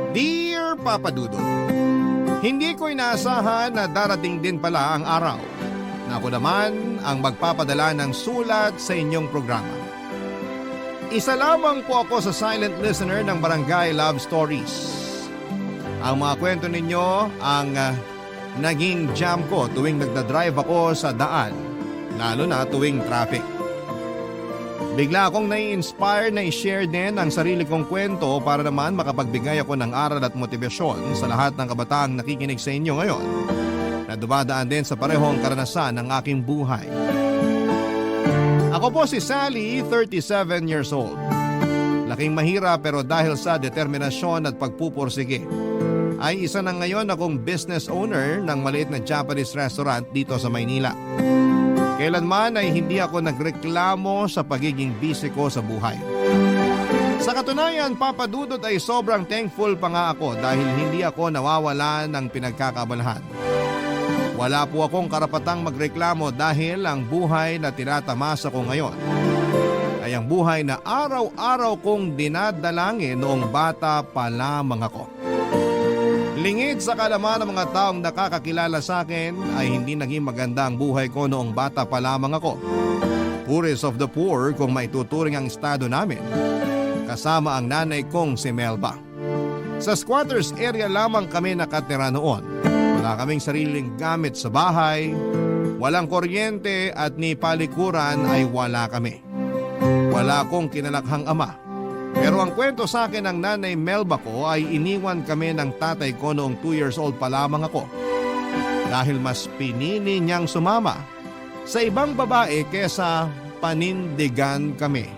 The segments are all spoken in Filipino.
Dear Papa Dudut, hindi ko inaasahan na darating din pala ang araw na ako naman ang magpapadala ng sulat sa inyong programa. Isa lamang po ako sa silent listener ng Barangay Love Stories. Ang mga kwento ninyo ang naging jam ko tuwing nagdadrive ako sa daan, lalo na tuwing traffic. Bigla akong nai-inspire na i-share din ang sarili kong kwento para naman makapagbigay ako ng aral at motibasyon sa lahat ng kabataang nakikinig sa inyo ngayon na dumadaan din sa parehong karanasan ng aking buhay. Ako po si Sally, 37 years old. Laking mahirap pero dahil sa determinasyon at pagpupursige, ay isa na ngayon akong business owner ng maliit na Japanese restaurant dito sa Maynila. Kailanman ay hindi ako nagreklamo sa pagiging busy ko sa buhay. Sa katunayan, Papa Dudut, ay sobrang thankful pa nga ako dahil hindi ako nawawala ng pinagkakabalahan. Wala po akong karapatang magreklamo dahil ang buhay na tinatamasa ko ngayon ay ang buhay na araw-araw kong dinadalangin noong bata pa lamang ako. Lingid sa kalaman ng mga taong nakakakilala sa akin ay hindi naging maganda ang buhay ko noong bata pa lamang ako. Poorest of the poor kung maituturing ang estado namin, kasama ang nanay kong si Melba. Sa squatters area lamang kami nakatira noon. Wala kaming sariling gamit sa bahay, walang kuryente at ni palikuran ay wala kami. Wala akong kinalakhang ama. Pero ang kwento sa akin ng nanay Melba ko ay iniwan kami ng tatay ko noong 2 years old pa lamang ako. Dahil mas pinili niyang sumama sa ibang babae kesa panindigan kami.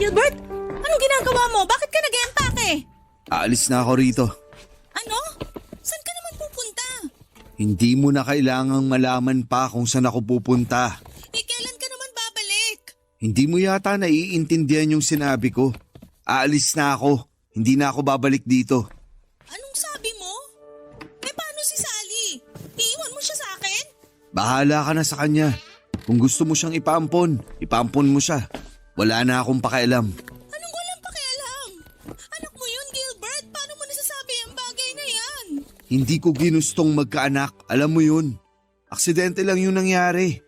Gilbert, anong ginagawa mo? Bakit ka nag-empake? Aalis na ako rito. Ano? Saan ka naman pupunta? Hindi mo na kailangang malaman pa kung saan ako pupunta. Kailan ka naman babalik? Hindi mo yata naiintindihan yung sinabi ko. Aalis na ako. Hindi na ako babalik dito. Anong sabi mo? Paano si Sally? Iiwan mo siya sa akin? Bahala ka na sa kanya. Kung gusto mo siyang ipampon mo siya. Wala na akong pakialam. Anong walang pakialam? Anak mo yun, Gilbert. Paano mo nasasabi ang bagay na yan? Hindi ko ginustong magkaanak. Alam mo yun. Aksidente lang yung nangyari.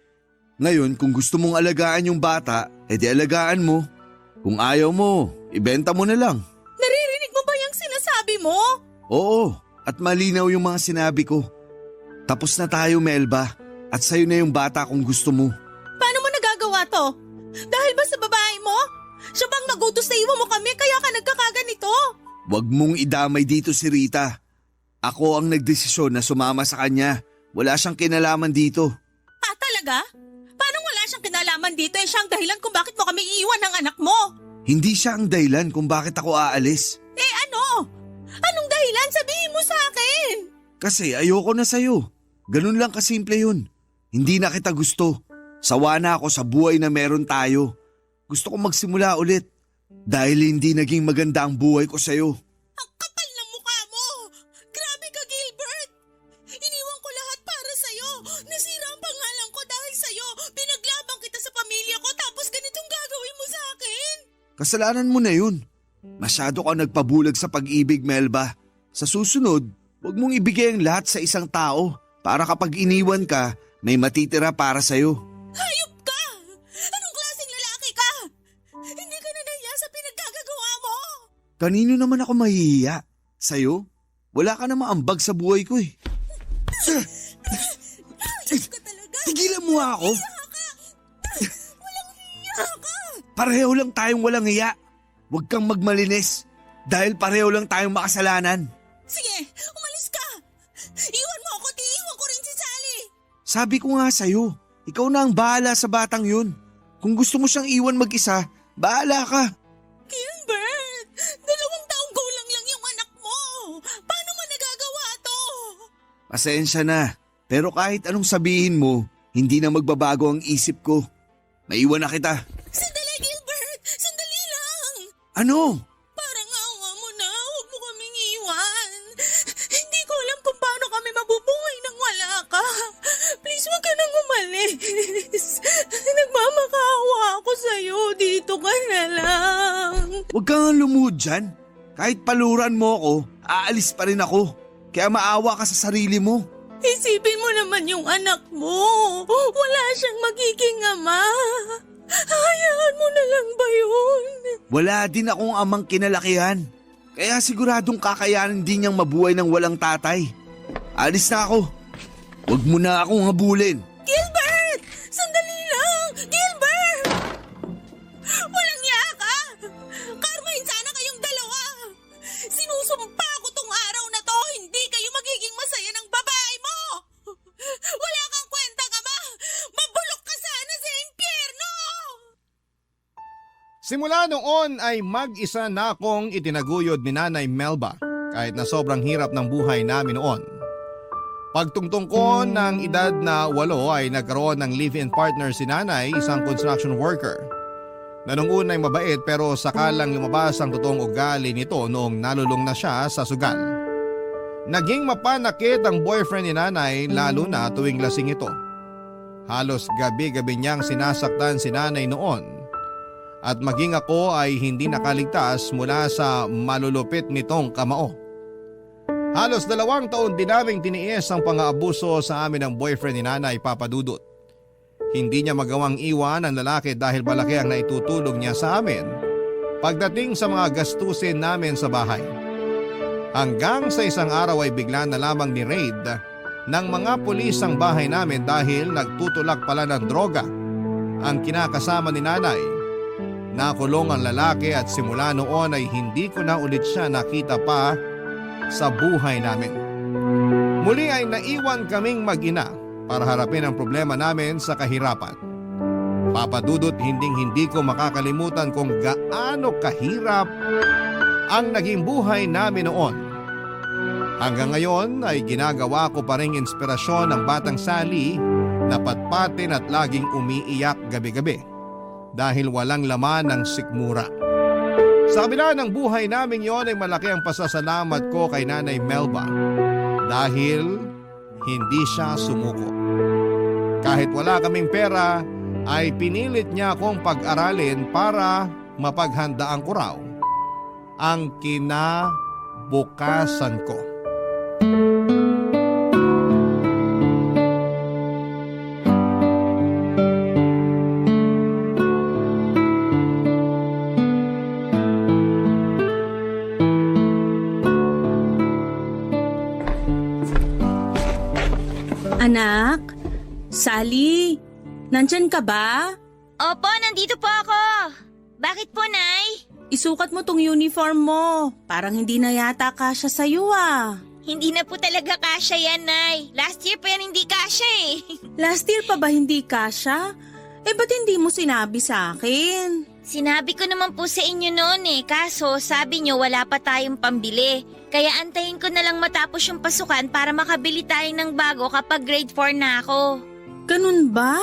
Ngayon, kung gusto mong alagaan yung bata, edi alagaan mo. Kung ayaw mo, ibenta mo na lang. Naririnig mo ba yung sinasabi mo? Oo, at malinaw yung mga sinabi ko. Tapos na tayo, Melba. At sa'yo na yung bata kung gusto mo. Paano mo nagagawa to? Dahil ba sa babae mo? Siya bang nagutos na iwan mo kami kaya ka nagkakaganito? Huwag mong idamay dito si Rita. Ako ang nagdesisyon na sumama sa kanya. Wala siyang kinalaman dito. Ah, talaga? Paano wala siyang kinalaman dito? Siya ang dahilan kung bakit mo kami iiwan ng anak mo. Hindi siya ang dahilan kung bakit ako aalis. Ano? Anong dahilan? Sabihin mo sa akin. Kasi ayoko na sa'yo. Ganun lang kasimple yun. Hindi na kita gusto. Sawa na ako sa buhay na meron tayo. Gusto ko magsimula ulit. Dahil hindi naging maganda ang buhay ko sa'yo. Ang kapal ng mukha mo! Grabe ka, Gilbert! Iniwan ko lahat para sa'yo. Nasira ang pangalan ko dahil sa'yo. Pinaglabang kita sa pamilya ko tapos ganitong gagawin mo sa akin. Kasalanan mo na yun. Masyado ka nagpabulag sa pag-ibig, Melba. Sa susunod, huwag mong ibigay ang lahat sa isang tao para kapag iniwan ka, may matitira para sa'yo. Hayop ka! Anong klaseng lalaki ka? Hindi ka na nahiya sa pinaggagawa mo. Kanino naman ako mahihiya? Sa'yo? Wala ka namang ambag sa buhay ko eh. Hayop ka talaga. Tigilan mo ako. Walang hiya ka. Pareho lang tayong walang hiya. Huwag kang magmalinis. Dahil pareho lang tayong makasalanan. Sige, umalis ka. Iwan mo ako, iwan ko rin si Sally. Sabi ko nga sa'yo, ikaw na ang bahala sa batang yun. Kung gusto mo siyang iwan mag-isa, Bahala ka. Gilbert, 2 taong gulang lang yung anak mo. Paano mo nagagawa to? Pasensya na. Pero kahit anong sabihin mo, hindi na magbabago ang isip ko. Maiwan na kita. Sandali, Gilbert! Sandali lang! Ano? Parang awa mo na, huwag mo kaming iwan. Hindi ko alam kung paano kami mabubuhay nang wala ka. Please, huwag ka nang umalis. Nagmamakaawa ako sa'yo, dito ka na lang. Huwag kang lumuhod dyan. Kahit paluran mo ako, aalis pa rin ako. Kaya maawa ka sa sarili mo. Isipin mo naman yung anak mo. Wala siyang magiging ama. Hayaan mo na lang ba yun? Wala din akong amang kinalakihan. Kaya siguradong kakayanin din niyang mabuhay ng walang tatay. Alis na ako. Huwag mo na akong habulin. Gilbert! Sandali lang! Gilbert! Walang niya ka! Karmahin sana kayong dalawa! Sinusumpa ko tong araw na to, hindi kayo magiging masaya ng babae mo! Wala kang kwentang ama! Mabulok ka sana sa impyerno! Simula noon ay mag-isa na akong itinaguyod ni Nanay Melba kahit na sobrang hirap ng buhay namin noon. Pagtungtong ko ng edad na 8 ay nagkaroon ng live-in partner si Nanay, isang construction worker. Na nung una ay mabait pero sakalang lumabas ang totoong ugali nito noong nalulong na siya sa sugal. Naging mapanakit ang boyfriend ni Nanay lalo na tuwing lasing ito. Halos gabi-gabi niyang sinasaktan si Nanay noon. At maging ako ay hindi nakaligtas mula sa malulupit nitong kamao. Halos 2 taon din naming tiniis ang pang-aabuso sa amin ng boyfriend ni Nanay, Papa Dudut. Hindi niya magawang iwan ang lalaki dahil malaki ang naitutulong niya sa amin pagdating sa mga gastusin namin sa bahay. Hanggang sa isang araw ay bigla na lamang ni-raid ng mga pulis ang bahay namin dahil nagtutulak pala ng droga ang kinakasama ni Nanay. Nakulong ang lalaki at simula noon ay hindi ko na ulit siya nakita pa sa buhay namin. Muli ay naiwan kaming mag-ina para harapin ang problema namin sa kahirapan. Papa Dudut, hindi ko makakalimutan kung gaano kahirap ang naging buhay namin noon. Hanggang ngayon ay ginagawa ko pa ring inspirasyon ng batang Sally na patpatin at laging umiiyak gabi-gabi dahil walang laman ng sikmura. Sa kabila ng buhay namin yon ay malaki ang pasasalamat ko kay Nanay Melba dahil hindi siya sumuko. Kahit wala kaming pera ay pinilit niya akong pag-aralin para mapaghandaan ko raw ang kinabukasan ko. Anak? Sally? Nandyan ka ba? Opo, nandito po ako. Bakit po, Nay? Isukat mo tong uniform mo. Parang hindi na yata kasya sa'yo ah. Hindi na po talaga kasya yan, Nay. Last year pa yan hindi kasya eh. Last year pa ba hindi kasya? Ba't hindi mo sinabi sa akin? Sinabi ko naman po sa inyo noon eh, kaso sabi nyo wala pa tayong pambili. Kaya antayin ko na lang matapos yung pasukan para makabili tayo ng bago kapag grade 4 na ako. Ganun ba?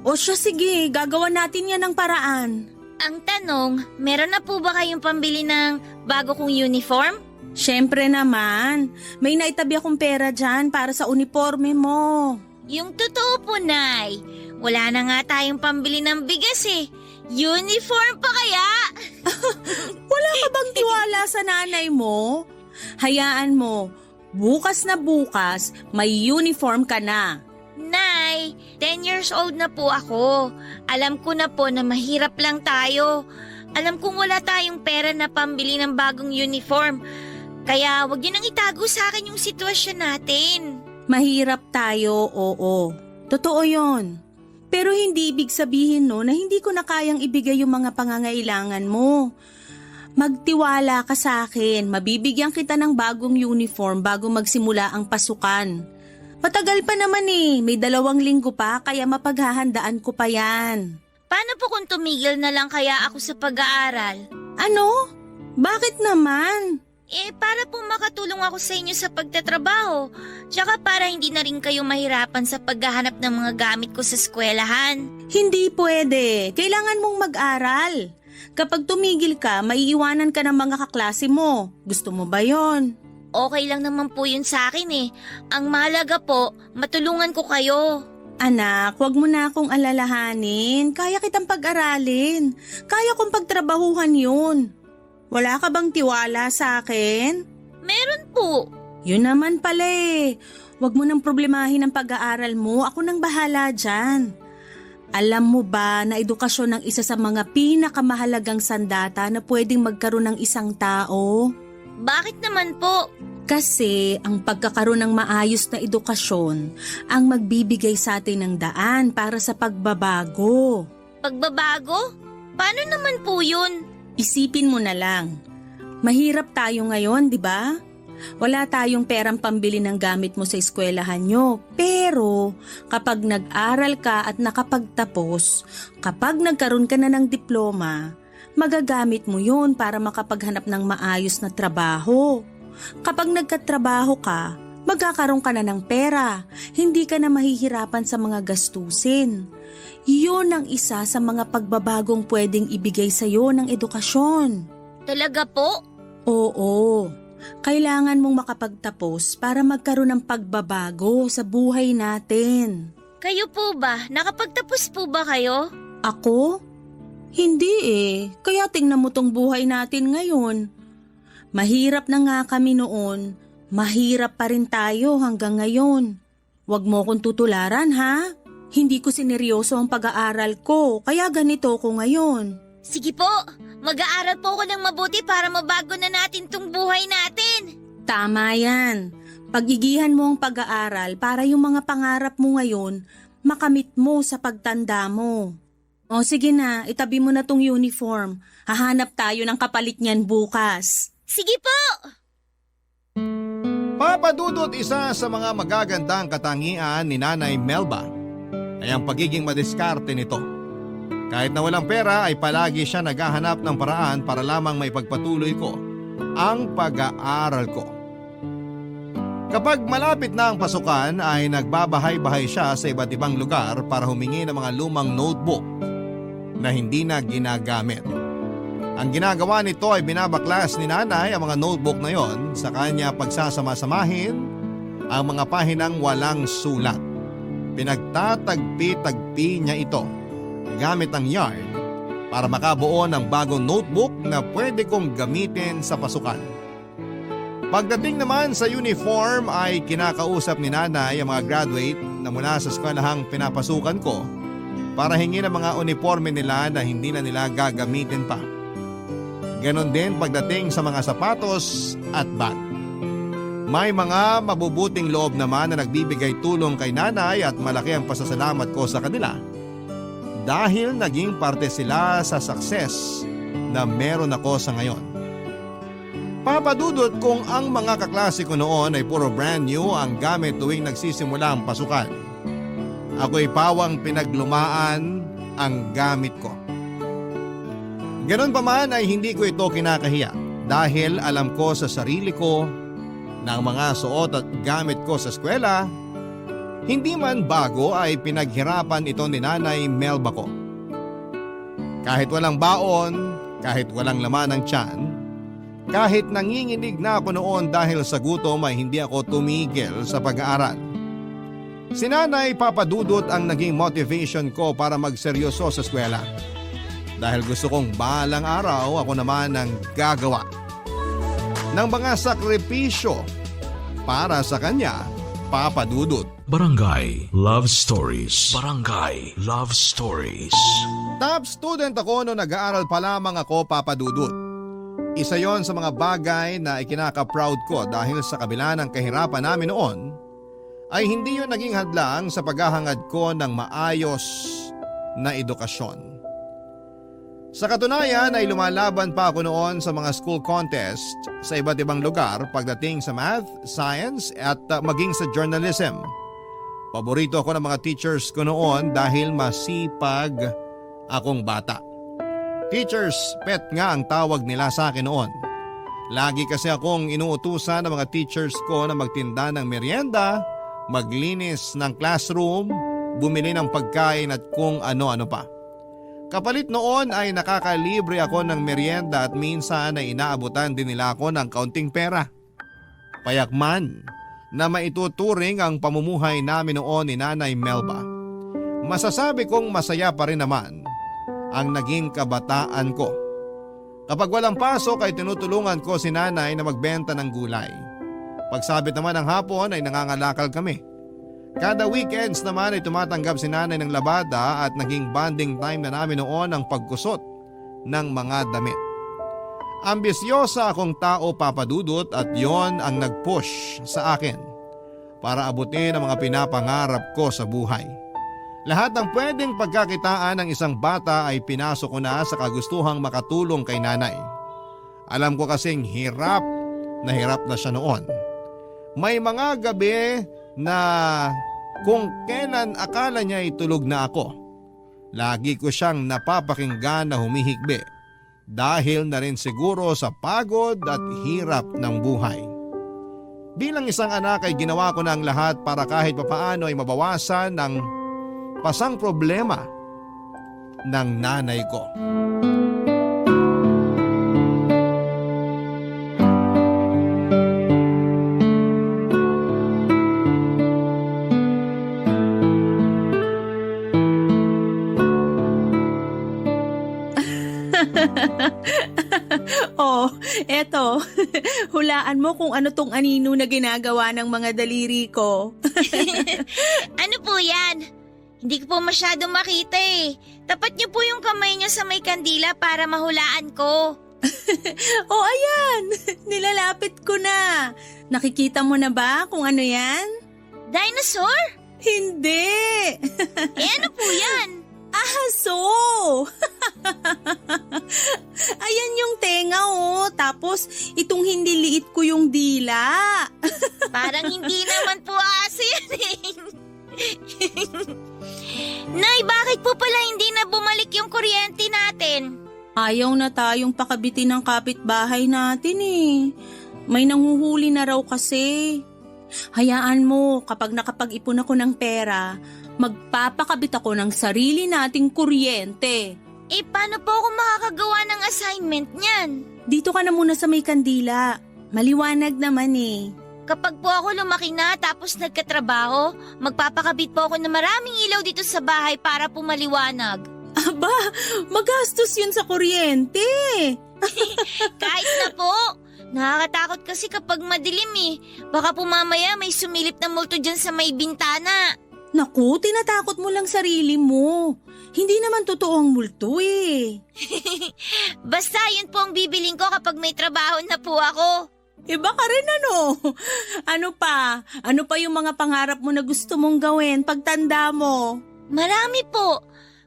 O siya sige, gagawa natin yan ng paraan. Ang tanong, meron na po ba kayong pambili ng bago kong uniform? Siyempre naman, may naitabi akong pera dyan para sa uniforme mo. Yung totoo po, Nay. Wala na nga tayong pambili ng bigas eh. Uniform pa kaya? Wala ka bang tiwala sa nanay mo? Hayaan mo, bukas na bukas, may uniform ka na. Nay, 10 years old na po ako. Alam ko na po na mahirap lang tayo. Alam kong wala tayong pera na pambili ng bagong uniform. Kaya wag niyo nang itago sa akin yung sitwasyon natin. Mahirap tayo, oo. Totoo yon. Pero hindi ibig sabihin no na hindi ko na kayang ibigay yung mga pangangailangan mo. Magtiwala ka sa akin, mabibigyan kita ng bagong uniform bago magsimula ang pasukan. Matagal pa naman eh, may 2 linggo pa kaya mapaghahandaan ko pa yan. Paano po kung tumigil na lang kaya ako sa pag-aaral? Ano? Bakit naman? Para po makatulong ako sa inyo sa pagtatrabaho. Tsaka para hindi na rin kayo mahirapan sa paghahanap ng mga gamit ko sa eskwelahan. Hindi pwede. Kailangan mong mag-aral. Kapag tumigil ka, maiiwanan ka ng mga kaklase mo. Gusto mo ba yon? Okay lang naman po yun sa akin eh. Ang mahalaga po, matulungan ko kayo. Anak, wag mo na akong alalahanin. Kaya kitang pag-aralin. Kaya kong pagtrabahuhan yun. Wala ka bang tiwala sa akin? Meron po. Yun naman pala eh. Wag mo nang problemahin ang pag-aaral mo. Ako nang bahala dyan. Alam mo ba na edukasyon ang isa sa mga pinakamahalagang sandata na pwedeng magkaroon ng isang tao? Bakit naman po? Kasi ang pagkakaroon ng maayos na edukasyon ang magbibigay sa atin ng daan para sa pagbabago. Pagbabago? Paano naman po yun? Isipin mo na lang. Mahirap tayo ngayon, di ba? Wala tayong perang pambili ng gamit mo sa eskwelahan nyo. Pero kapag nag-aral ka at nakapagtapos, kapag nagkaroon ka na ng diploma, magagamit mo yun para makapaghanap ng maayos na trabaho. Kapag nagkatrabaho ka, magkakaroon ka na ng pera. Hindi ka na mahihirapan sa mga gastusin. Yun ang isa sa mga pagbabagong pwedeng ibigay sa iyo ng edukasyon. Talaga po? Oo. Kailangan mong makapagtapos para magkaroon ng pagbabago sa buhay natin. Kayo po ba? Nakapagtapos po ba kayo? Ako? Hindi eh. Kaya tingnan mo tong buhay natin ngayon. Mahirap na nga kami noon. Mahirap pa rin tayo hanggang ngayon. Huwag mo kong tutularan ha? Hindi ko sineryoso ang pag-aaral ko, kaya ganito ko ngayon. Sige po, mag-aaral po ako ng mabuti para mabago na natin tong buhay natin. Tama yan. Pagigihan mo ang pag-aaral para yung mga pangarap mo ngayon, makamit mo sa pagtanda mo. O sige na, itabi mo na tong uniform. Hahanap tayo ng kapalit niyan bukas. Sige po! Papa Dudut, isa sa mga magagandang katangian ni Nanay Melba ay ang pagiging madiskarte nito. Kahit na walang pera ay palagi siya naghahanap ng paraan para lamang may pagpatuloy ko ang pag-aaral ko. Kapag malapit na ang pasukan ay nagbabahay-bahay siya sa iba't ibang lugar para humingi ng mga lumang notebook na hindi na ginagamit. Ang ginagawa nito ay binabaklas ni Nanay ang mga notebook na yon sa kanya pagsasama-samahin ang mga pahinang walang sulat. Pinagtatagpi-tagpi niya ito gamit ang yarn para makabuo ng bagong notebook na pwede kong gamitin sa pasukan. Pagdating naman sa uniform ay kinakausap ni Nanay ang mga graduate na mula sa eskwelahang pinapasukan ko para hingin ang mga uniforme nila na hindi na nila gagamitin pa. Ganon din pagdating sa mga sapatos at bag. May mga mabubuting loob naman na nagbibigay tulong kay Nanay at malaki ang pasasalamat ko sa kanila dahil naging parte sila sa success na meron ako sa ngayon. Papa Dudut, kung ang mga kaklase ko noon ay puro brand new ang gamit tuwing nagsisimula ang pasukan, ako'y pawang pinaglumaan ang gamit ko. Ganon pa man ay hindi ko ito kinakahiya dahil alam ko sa sarili ko na ang mga suot at gamit ko sa eskwela, hindi man bago ay pinaghirapan ito ni Nanay Melba ko. Kahit walang baon, kahit walang laman ng tiyan, kahit nanginginig na ako noon dahil sa gutom ay hindi ako tumigil sa pag-aaral. Si Nanay Papa Dudut ang naging motivation ko para magseryoso sa eskwela. Dahil gusto kong balang araw ako naman ang gagawa ng mga sakripisyo para sa kanya, Papa Dudut. Barangay Love Stories. Barangay Love Stories. Top student ako noong nag-aaral pa lamang ako, Papa Dudut. Isa yon sa mga bagay na ikinaka-proud ko dahil sa kabila ng kahirapan namin noon, ay hindi yun naging hadlang sa paghahangad ko ng maayos na edukasyon. Sa katunayan ay lumalaban pa ako noon sa mga school contest sa iba't ibang lugar pagdating sa math, science at maging sa journalism. Paborito ako ng mga teachers ko noon dahil masipag akong bata. Teacher's pet nga ang tawag nila sa akin noon. Lagi kasi akong inuutusan ng mga teachers ko na magtinda ng merienda, maglinis ng classroom, bumili ng pagkain at kung ano-ano pa. Kapalit noon ay nakakalibre ako ng merienda at minsan ay inaabutan din nila ako ng kaunting pera. Payakman na maituturing ang pamumuhay namin noon ni Nanay Melba. Masasabi kong masaya pa rin naman ang naging kabataan ko. Kapag walang pasok ay tinutulungan ko si Nanay na magbenta ng gulay. Pagsabit naman ng hapon ay nangangalakal kami. Kada weekends naman ay tumatanggap si Nanay ng labada at naging bonding time na namin noon ang pagkusot ng mga damit. Ambisyosa akong tao, Papa Dudut, at yon ang nag-push sa akin para abutin ang mga pinapangarap ko sa buhay. Lahat ng pwedeng pagkakitaan ng isang bata ay pinasok ko na sa kagustuhang makatulong kay Nanay. Alam ko kasing hirap na siya noon. May mga gabi na kung kailan akala niya ay tulog na ako, lagi ko siyang napapakinggan na humihikbi dahil na rin siguro sa pagod at hirap ng buhay. Bilang isang anak ay ginawa ko na ang lahat para kahit papaano ay mabawasan ang pasang problema ng nanay ko. Oh, eto. Hulaan mo kung ano tong anino na ginagawa ng mga daliri ko. Ano po yan? Hindi ko po masyadong makita eh. Tapat niyo po yung kamay niyo sa may kandila para mahulaan ko. Oh, ayan. Nilalapit ko na. Nakikita mo na ba kung ano yan? Dinosaur? Hindi. Eh ano po yan? Aso! Ayan yung tenga oh. Tapos itong hindi liit ko yung dila. Parang hindi naman po aso yan eh. Nay, bakit po pala hindi na bumalik yung kuryente natin? Ayaw na tayong pakabitin ng kapitbahay natin eh. May nanguhuli na raw kasi. Hayaan mo, kapag nakapag-ipon ako ng pera, magpapakabit ako ng sarili nating kuryente. Eh paano po ako makakagawa ng assignment niyan? Dito ka na muna sa may kandila. Maliwanag naman eh. Kapag po ako lumaki na tapos nagkatrabaho, magpapakabit po ako ng maraming ilaw dito sa bahay para po maliwanag. Aba, magastos yun sa kuryente. Kahit na po. Nakakatakot kasi kapag madilim eh. Baka po mamaya may sumilip na multo dyan sa may bintana. Naku, tinatakot mo lang sarili mo. Hindi naman totoo ang multo eh. Basta yun po ang bibiling ko kapag may trabaho na po ako. Iba ka rin ano? Ano pa? Ano pa yung mga pangarap mo na gusto mong gawin pagtanda mo? Marami po.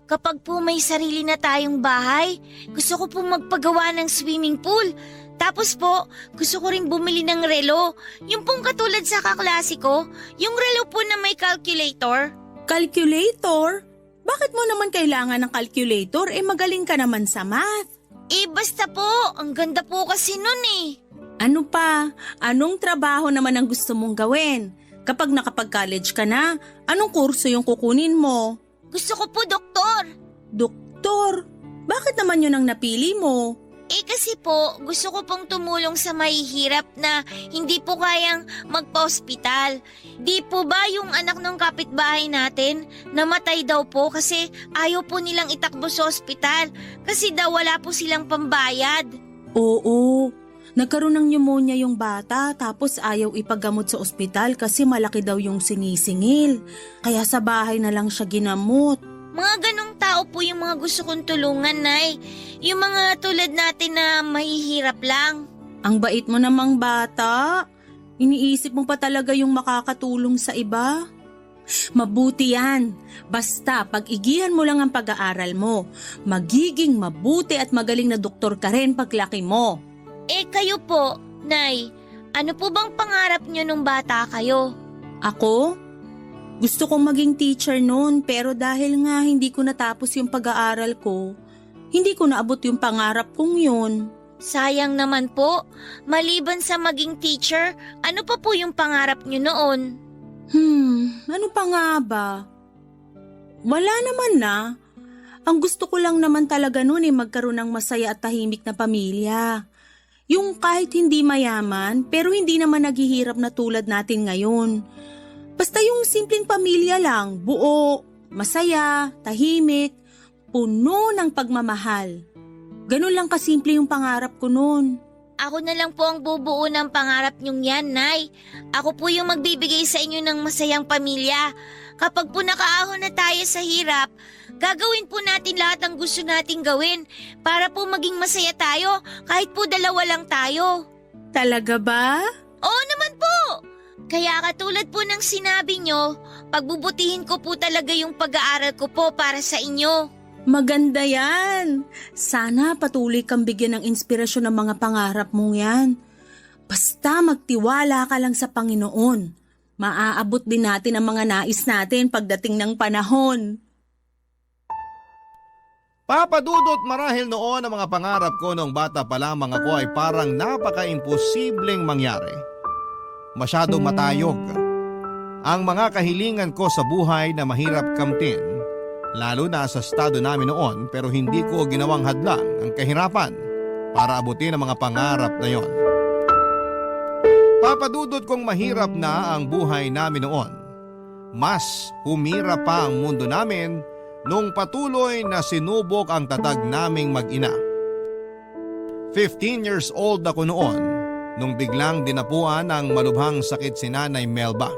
Kapag po may sarili na tayong bahay, gusto ko po magpagawa ng swimming pool. Tapos po, gusto ko rin bumili ng relo. Yung pong katulad sa kaklase ko, yung relo po na may calculator. Calculator? Bakit mo naman kailangan ng calculator? Eh magaling ka naman sa math. Eh basta po, ang ganda po kasi nun eh. Ano pa? Anong trabaho naman ang gusto mong gawin? Kapag nakapag-college ka na, anong kurso yung kukunin mo? Gusto ko po doktor. Doktor? Bakit naman yun ang napili mo? Eh kasi po, gusto ko pong tumulong sa mahihirap na hindi po kayang magpa-hospital. Di po ba yung anak ng kapitbahay natin namatay daw po kasi ayaw po nilang itakbo sa ospital kasi daw wala po silang pambayad. Oo, nagkaroon ng pneumonia yung bata tapos ayaw ipagamot sa ospital kasi malaki daw yung sinisingil. Kaya sa bahay na lang siya ginamot. Mga ganong tao po yung mga gusto kong tulungan, Nay. Yung mga tulad natin na mahihirap lang. Ang bait mo namang bata. Iniisip mo pa talaga yung makakatulong sa iba. Mabuti yan. Basta pag-igihan mo lang ang pag-aaral mo. Magiging mabuti at magaling na doktor ka rin paglaki mo. Eh kayo po, Nay, ano po bang pangarap nyo nung bata kayo? Ako? Gusto kong maging teacher noon pero dahil nga hindi ko natapos yung pag-aaral ko, hindi ko naabot yung pangarap kong yun. Sayang naman po. Maliban sa maging teacher, ano pa po yung pangarap nyo noon? Ano pa nga ba? Wala naman na. Ang gusto ko lang naman talaga noon ay magkaroon ng masaya at tahimik na pamilya. Yung kahit hindi mayaman pero hindi naman naghihirap na tulad natin ngayon. Basta yung simpleng pamilya lang, buo, masaya, tahimik, puno ng pagmamahal. Ganun lang kasimple yung pangarap ko noon. Ako na lang po ang bubuo ng pangarap nyong yan, Nay. Ako po yung magbibigay sa inyo ng masayang pamilya. Kapag po nakaahon na tayo sa hirap, gagawin po natin lahat ng gusto nating gawin para po maging masaya tayo kahit po dalawa lang tayo. Talaga ba? Oo naman po! Kaya katulad po ng sinabi nyo, pagbubutihin ko po talaga yung pag-aaral ko po para sa inyo. Maganda yan. Sana patuloy kang bigyan ng inspirasyon ng mga pangarap mong yan. Basta magtiwala ka lang sa Panginoon. Maaabot din natin ang mga nais natin pagdating ng panahon. Papadudot, marahil noon ang mga pangarap ko noong bata pa lamang ako ay parang napaka-imposibleng mangyari. Masyadong matayog. Ang mga kahilingan ko sa buhay na mahirap kamtin, lalo na sa estado namin noon, pero hindi ko ginawang hadlang ang kahirapan para abutin ang mga pangarap na yon. Papadudot kong mahirap na ang buhay namin noon. Mas humirap pa ang mundo namin nung patuloy na sinubok ang tatag naming mag-ina. 15 years old ako noon nung biglang dinapuan ng malubhang sakit si Nanay Melba.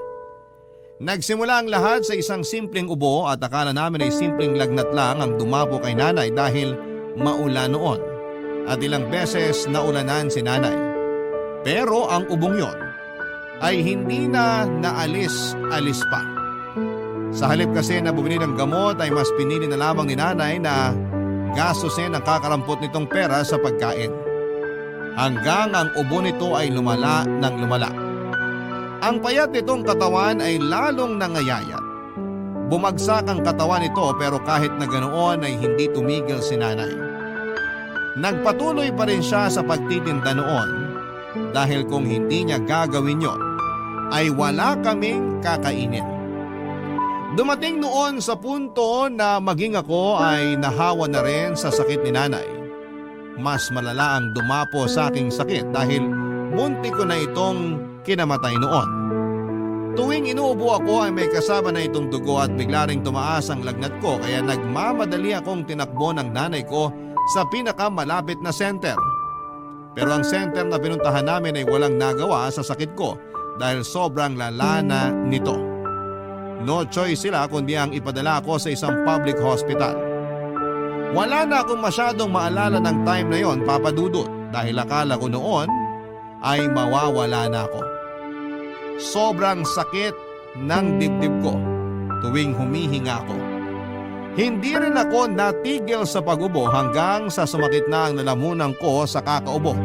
Nagsimula ang lahat sa isang simpleng ubo at akala namin ay simpleng lagnat lang ang dumapo kay Nanay dahil maulan noon at ilang beses naulanan si Nanay. Pero ang ubong yon ay hindi na naalis-alis pa. Sa halip kasi na bumili ng gamot ay mas pinili na lamang ni Nanay na gastusin ang kakarampot nitong pera sa pagkain. Hanggang ang ubo nito ay lumala ng lumala. Ang payat nitong katawan ay lalong nangayayat. Bumagsak ang katawan nito pero kahit na ganoon ay hindi tumigil si Nanay. Nagpatuloy pa rin siya sa pagtitinda noon dahil kung hindi niya gagawin yon ay wala kaming kakainin. Dumating noon sa punto na maging ako ay nahawa na rin sa sakit ni Nanay. Mas malala ang dumapo sa aking sakit dahil munti ko na itong kinamatay noon. Tuwing inuubo ako ay may kasama na itong dugo at bigla ring tumaas ang lagnat ko kaya nagmamadali akong tinakbo ng nanay ko sa pinakamalapit na center. Pero ang center na pinuntahan namin ay walang nagawa sa sakit ko dahil sobrang lala na nito. No choice sila kundi ang ipadala ako sa isang public hospital. Wala na akong masyadong maalala ng time na yon, Papadudot, dahil akala ko noon ay mawawala na ako. Sobrang sakit ng dibdib ko tuwing humihinga ako. Hindi rin ako natigil sa pag-ubo hanggang sa sumakit na ang lalamunan ko sa kakaubo.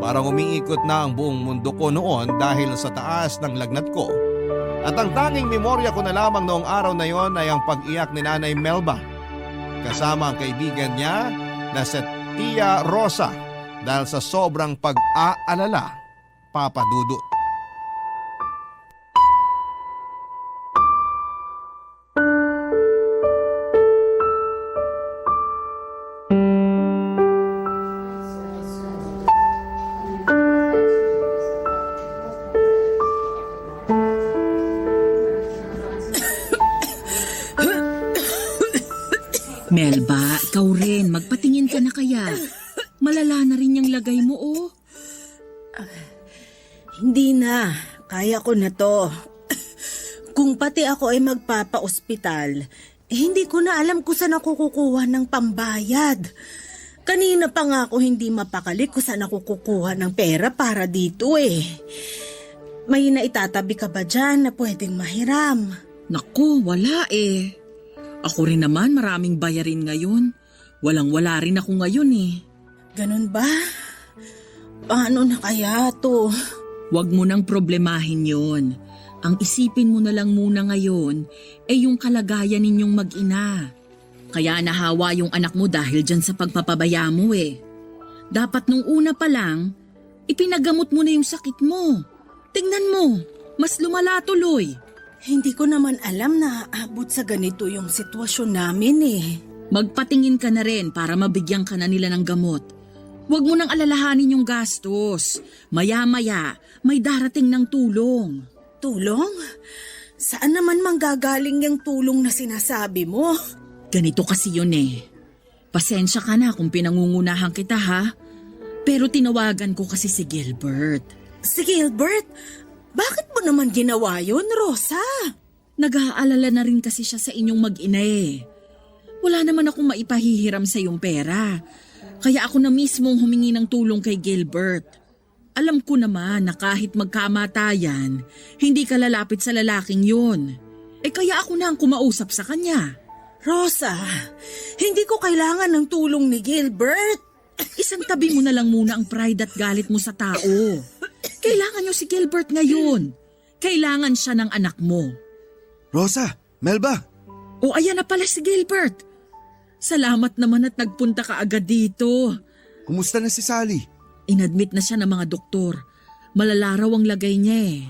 Parang umiikot na ang buong mundo ko noon dahil sa taas ng lagnat ko. At ang tanging memorya ko na lamang noong araw na yon ay ang pag-iyak ni Nanay Melba kasama ang kaibigan niya na si Tia Rosa dahil sa sobrang pag-aalala, Papadudot. Melba, ikaw rin. Magpatingin ka na kaya. Malala na rin yung lagay mo, oh. Hindi na. Kaya ko na to. Kung pati ako ay magpapa-ospital, hindi ko na alam kung saan ako kukuha ng pambayad. Kanina pa nga ako hindi mapakali kung saan ako kukuha ng pera para dito eh. May naitatabi ka ba dyan na pwedeng mahiram? Naku, wala eh. Ako rin naman maraming bayarin ngayon. Walang-wala rin ako ngayon eh. Ganun ba? Paano na kaya to? Huwag mo nang problemahin yon. Ang isipin mo na lang muna ngayon ay yung kalagayan ninyong mag-ina. Kaya nahawa yung anak mo dahil dyan sa pagpapabaya mo eh. Dapat nung una pa lang, ipinagamot mo na yung sakit mo. Tingnan mo, mas lumala tuloy. Hindi ko naman alam na aabot sa ganito yung sitwasyon namin eh. Magpatingin ka na rin para mabigyan ka na nila ng gamot. Huwag mo nang alalahanin yung gastos. Maya-maya, may darating ng tulong. Tulong? Saan naman manggagaling yung tulong na sinasabi mo? Ganito kasi yun eh. Pasensya ka na kung pinangungunahan kita ha. Pero tinawagan ko kasi si Gilbert. Si Gilbert? Bakit mo naman ginawa yun, Rosa? Nag-aalala na rin kasi siya sa inyong mag-ina eh. Wala naman akong maipahihiram sa iyong pera. Kaya ako na mismong humingi ng tulong kay Gilbert. Alam ko naman na kahit magkamatayan, hindi ka lalapit sa lalaking yun. Kaya ako na ang kumausap sa kanya. Rosa, hindi ko kailangan ng tulong ni Gilbert. Isang tabi mo na lang muna ang pride at galit mo sa tao. Kailangan niyo si Gilbert ngayon. Kailangan siya ng anak mo. Rosa, Melba, O ayan na pala si Gilbert. Salamat naman at nagpunta ka agad dito. kumusta na si Sally? Inadmit na siya ng mga doktor. Malala raw ang lagay niya eh.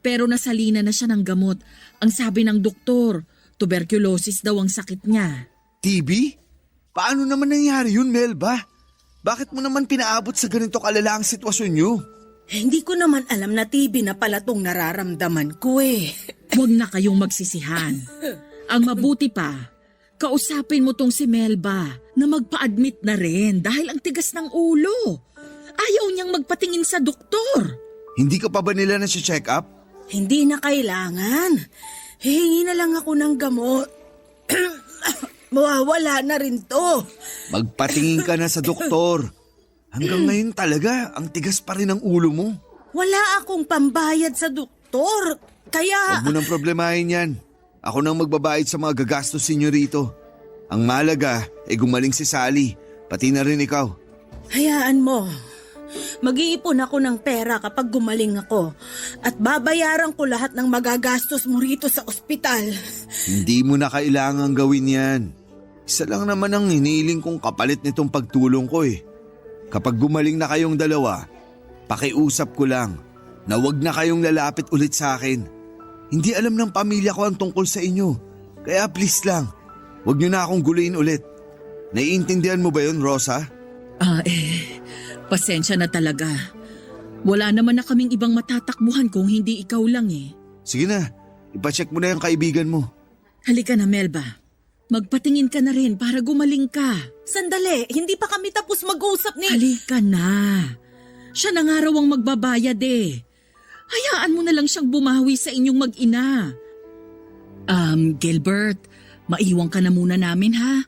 Pero nasalina na siya ng gamot. Ang sabi ng doktor, tuberculosis daw ang sakit niya. TB? Paano naman nangyari yun, Melba? Bakit mo naman pinaabot sa ganito kalala ang sitwasyon niyo? Hindi ko naman alam na TB na pala tong nararamdaman ko eh. Huwag na kayong magsisihan. Ang mabuti pa, kausapin mo tong si Melba na magpa-admit na rin dahil ang tigas ng ulo. Ayaw niyang magpatingin sa doktor. Hindi ka pa ba nila na-check up? Hindi na kailangan. Hihingi na lang ako ng gamot. Mawawala na rin to. Magpatingin ka na sa doktor. Hanggang ngayon talaga, ang tigas pa rin ang ulo mo. Wala akong pambayad sa doktor. Kaya... Huwag mo nang problemahin yan. Ako nang magbabayad sa mga gagastos ninyo rito. Ang malaga ay gumaling si Sally, pati na rin ikaw. Hayaan mo. Mag-iipon ako ng pera kapag gumaling ako at babayaran ko lahat ng magagastos mo rito sa ospital. Hindi mo na kailangang gawin yan. Isa lang naman ang hiniling kong kapalit nitong pagtulong ko eh. Kapag gumaling na kayong dalawa, pakiusap ko lang na wag na kayong lalapit ulit sa akin. Hindi alam ng pamilya ko ang tungkol sa inyo. Kaya please lang, wag niyo na akong guluhin ulit. Naiintindihan mo ba yun, Rosa? Pasensya na talaga. Wala naman na kaming ibang matatakbuhan kung hindi ikaw lang eh. Sige na, ipacheck mo na yung kaibigan mo. Halika na, Melba. Magpatingin ka na rin para gumaling ka. Sandali, hindi pa kami tapos mag-usap ni... Halika na. Siya na nga raw ang magbabayad eh. Hayaan mo na lang siyang bumawi sa inyong mag-ina. Gilbert, maiwan ka na muna namin ha.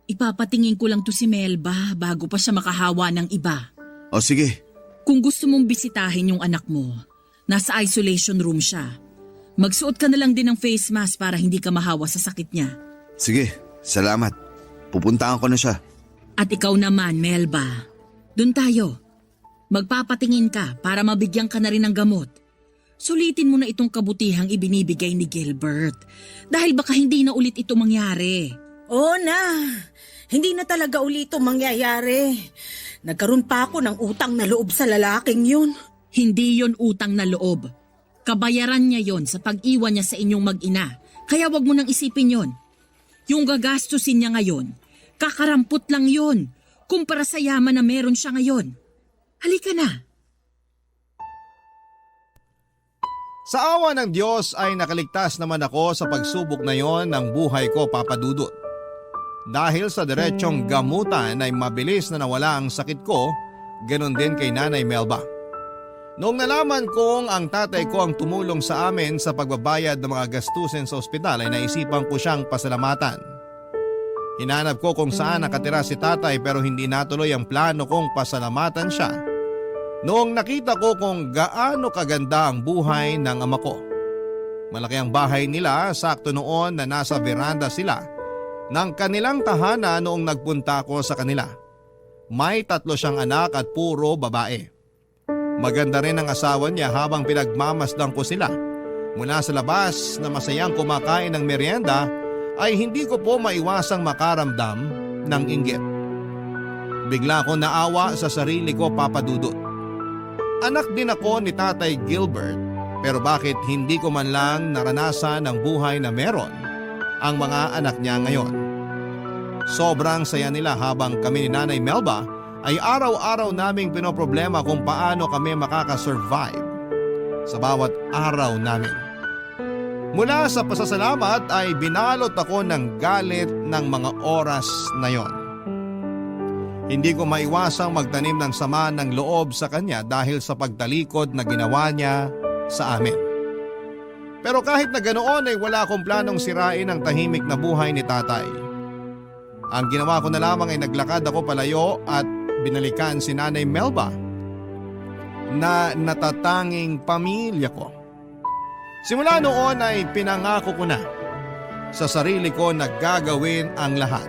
Ipapatingin ko lang to si Melba bago pa siya makahawa ng iba. O sige, Kung gusto mong bisitahin yung anak mo, nasa isolation room siya. Magsuot ka na lang din ng face mask para hindi ka mahawa sa sakit niya. sige, salamat. Pupuntahan ko na siya. At ikaw naman, Melba. Doon tayo. Magpapatingin ka para mabigyan ka na rin ng gamot. Sulitin mo na itong kabutihang ibinibigay ni Gilbert. Dahil baka hindi na ulit ito mangyari. Oo na, hindi na talaga ulit ito mangyayari. Nagkaroon pa ako ng utang na loob sa lalaking yun. Hindi yon utang na loob. Kabayaran niya yon sa pag-iwan niya sa inyong mag-ina. Kaya wag mo nang isipin yon. Yung gagastusin niya ngayon, kakarampot lang yon kumpara sa yaman na meron siya ngayon. Halika na. Sa awa ng Diyos ay nakaligtas naman ako sa pagsubok na yon ng buhay ko, Papa Dudut. Dahil sa diretsong gamutan ay mabilis na nawala ang sakit ko, ganun din kay Nanay Melba. Noong nalaman kong ang tatay ko ang tumulong sa amin sa pagbabayad ng mga gastusin sa ospital ay naisipan ko siyang pasalamatan. Hinanap ko kung saan nakatira si tatay pero hindi natuloy ang plano kong pasalamatan siya. Noong nakita ko kung gaano kaganda ang buhay ng ama ko. Malaki ang bahay nila, sakto noon na nasa veranda sila ng kanilang tahanan noong nagpunta ko sa kanila. May 3 siyang anak at puro babae. Maganda rin ang asawa niya habang pinagmamasdan ko sila Mula sa labas na masayang kumakain ng merienda ay hindi ko po maiwasang makaramdam ng inggit. Bigla ko naawa sa sarili ko, Papa Dudut. Anak din ako ni Tatay Gilbert, pero bakit hindi ko man lang naranasan ang buhay na meron ang mga anak niya ngayon? Sobrang saya nila habang kami ni Nanay Melba ay araw-araw naming pinoproblema kung paano kami makakasurvive sa bawat araw namin. Mula sa pasasalamat ay binalot ako ng galit ng mga oras na yon. Hindi ko maiwasang magtanim ng sama ng loob sa kanya dahil sa pagtalikod na ginawa niya sa amin. Pero kahit na ganoon ay wala akong planong sirain ang tahimik na buhay ni tatay. Ang ginawa ko na lamang ay naglakad ako palayo at binalikan si Nanay Melba na natatanging pamilya ko. Simula noon ay pinangako ko na sa sarili ko na gagawin ang lahat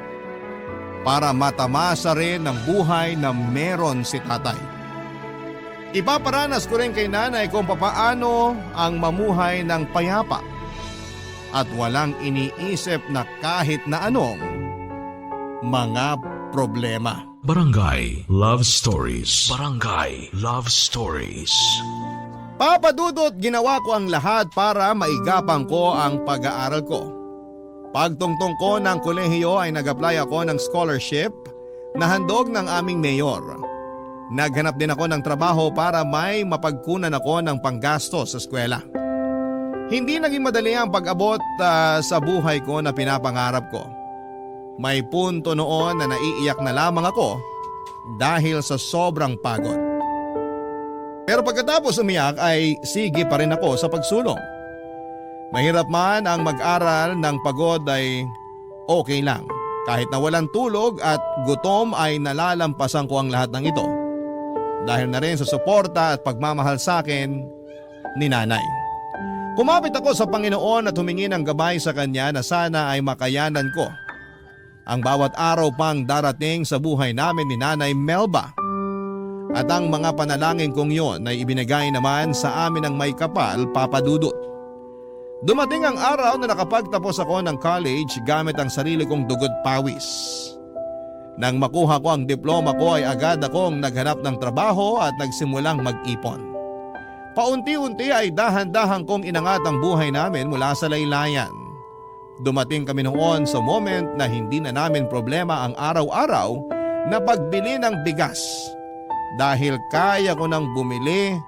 para matamasa rin ng buhay na meron si tatay. Ipaparanas ko rin kay nanay kung papaano ang mamuhay ng payapa at walang iniisip na kahit na anong mga problema. Barangay Love Stories. Barangay Love Stories. Papa Dudut, ginawa ko ang lahat para maigapang ko ang pag-aaral ko. Pagtungtong ko ng kolehiyo ay nag-apply ako ng scholarship na handog ng aming mayor. Naghanap din ako ng trabaho para may mapagkunan ako ng panggasto sa eskwela. Hindi naging madali ang pag-abot sa buhay ko na pinapangarap ko. May punto noon na naiiyak na lamang ako dahil sa sobrang pagod. Pero pagkatapos umiyak ay sige pa rin ako sa pagsulong. Mahirap man ang mag-aral ng pagod ay okay lang. Kahit na walang tulog at gutom ay nalalampasan ko ang lahat ng ito. Dahil na rin sa suporta at pagmamahal sa akin ni nanay. Kumapit ako sa Panginoon at humingi ng gabay sa Kanya na sana ay makayanan ko ang bawat araw pang darating sa buhay namin ni Nanay Melba. At ang mga panalangin kong yon ay ibinigay naman sa amin ng may kapal, Papa Dudut. Dumating ang araw na nakapagtapos ako ng college gamit ang sarili kong dugot pawis. Nang makuha ko ang diploma ko ay agad akong naghanap ng trabaho at nagsimulang mag-ipon. Paunti-unti ay dahan-dahan kong inangat ang buhay namin mula sa laylayan. Dumating kami noon sa moment na hindi na namin problema ang araw-araw na pagbili ng bigas dahil kaya ko nang bumili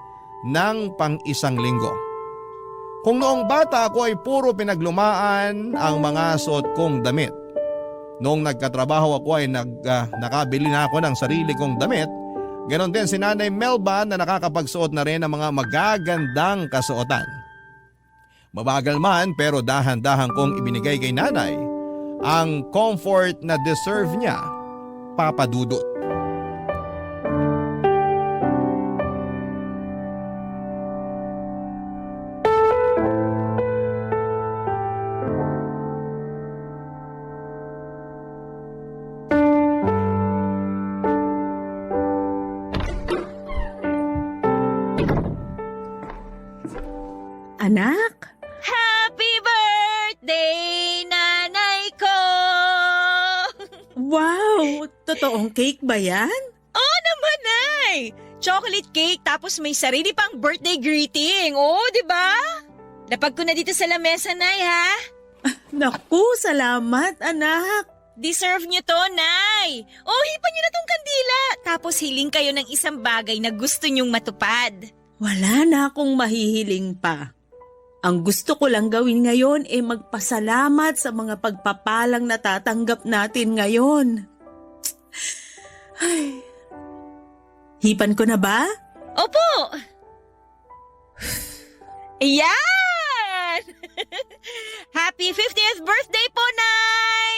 ng pang-isang linggo. Kung noong bata ako ay puro pinaglumaan ang mga suot kong damit. Noong nagkatrabaho ako ay nakabili na ako ng sarili kong damit. Ganon din si Nanay Melba na nakakapagsuot na rin ng mga magagandang kasuotan. Mabagal man pero dahan-dahan kong ibinigay kay nanay ang comfort na deserve niya, Papa Dudut. Anak? Happy birthday, nanay ko! Wow! Totoong cake ba yan? Oo naman, Nay! Chocolate cake tapos may sarili pang birthday greeting. Oo, di ba? Lapag ko na dito sa lamesa, Nay, ha? Naku, salamat anak! Deserve niyo to, Nay! Oh, hipan niyo na tong kandila. Tapos hiling kayo ng isang bagay na gusto niyong matupad. Wala na akong mahihiling pa. Ang gusto ko lang gawin ngayon ay magpasalamat sa mga pagpapalang natatanggap natin ngayon. Ay. Hipan ko na ba? Opo! Ayan! Happy 50th birthday po, Nay!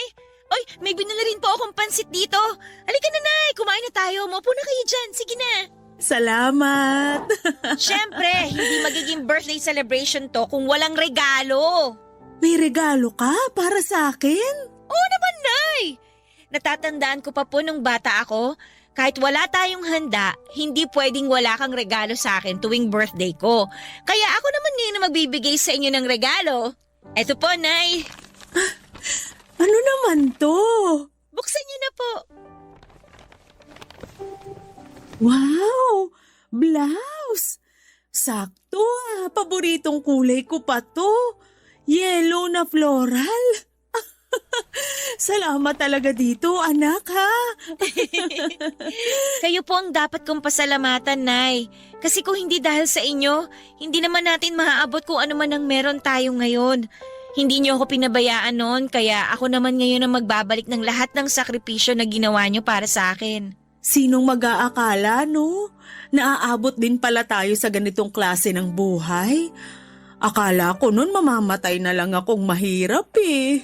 Oy, may binala rin po akong pansit dito. Halika na, Nay. Kumain na tayo. Maupo na kayo dyan. Sige na. Salamat! Siyempre, hindi magiging birthday celebration to kung walang regalo. May regalo ka para sa akin? Oo naman, Nay! Natatandaan ko pa po nung bata ako, Kahit wala tayong handa, hindi pwedeng wala kang regalo sa akin tuwing birthday ko. Kaya ako naman ngayon na magbibigay sa inyo ng regalo. Eto po, Nay. Ano naman to? Buksan niyo na po. Wow! Blouse! Sakto paboritong kulay ko pa to. Yellow na floral. Salamat talaga dito, anak ha. Kayo po ang dapat kong pasalamatan, Nay. Kasi kung hindi dahil sa inyo, hindi naman natin maaabot kung ano man ang meron tayo ngayon. Hindi niyo ako pinabayaan noon, kaya ako naman ngayon ang magbabalik ng lahat ng sakripisyo na ginawa niyo para sa akin. Sinong mag-aakala, no? Naaabot din pala tayo sa ganitong klase ng buhay. Akala ko nun mamamatay na lang akong mahirap eh.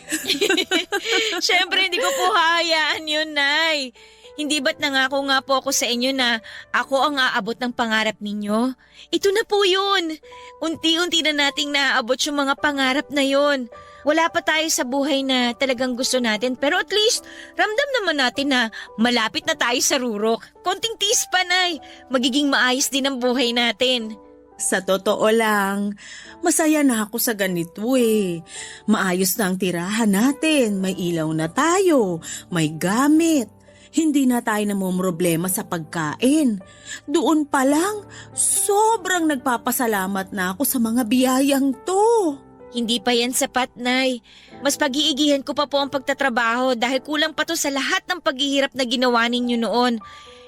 Siyempre, hindi ko po hahayaan yun, Nay. Hindi ba't nangako nga po ako sa inyo na ako ang aabot ng pangarap ninyo? Ito na po yun. Unti-unti na nating naaabot yung mga pangarap na yun. Wala pa tayo sa buhay na talagang gusto natin, pero at least ramdam naman natin na malapit na tayo sa rurok. Konting tiis pa, Nay. Magiging maayos din ang buhay natin. Sa totoo lang, masaya na ako sa ganito eh. Maayos na ang tirahan natin, may ilaw na tayo, may gamit. Hindi na tayo namumroblema sa pagkain. Doon pa lang, sobrang nagpapasalamat na ako sa mga biyayang to. Hindi pa yan sapat, Nay. Mas pag-iigihan ko pa po ang pagtatrabaho dahil kulang pa to sa lahat ng paghihirap na ginawa ninyo noon.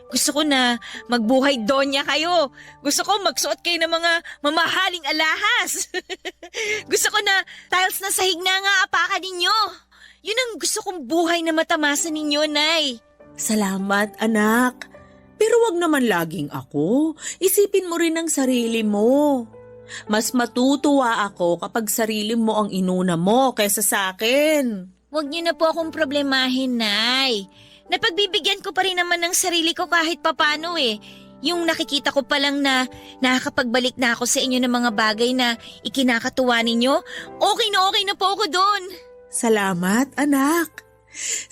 Gusto ko na magbuhay donya kayo. Gusto ko magsuot kayo ng mga mamahaling alahas. Gusto ko na tiles na sahig na nga apakan ninyo. Yun ang gusto kong buhay na matamasa ninyo, Nay. Salamat, anak. Pero wag naman laging ako. Isipin mo rin ang sarili mo. Mas matutuwa ako kapag sarili mo ang inuna mo kaysa sa akin. Huwag niyo na po akong problemahin, Nay. Napagbibigyan ko pa rin naman ng sarili ko kahit papano eh. Yung nakikita ko pa lang na nakakapagbalik na ako sa inyo ng mga bagay na ikinakatuwa ninyo, okay na po ako doon. Salamat, anak.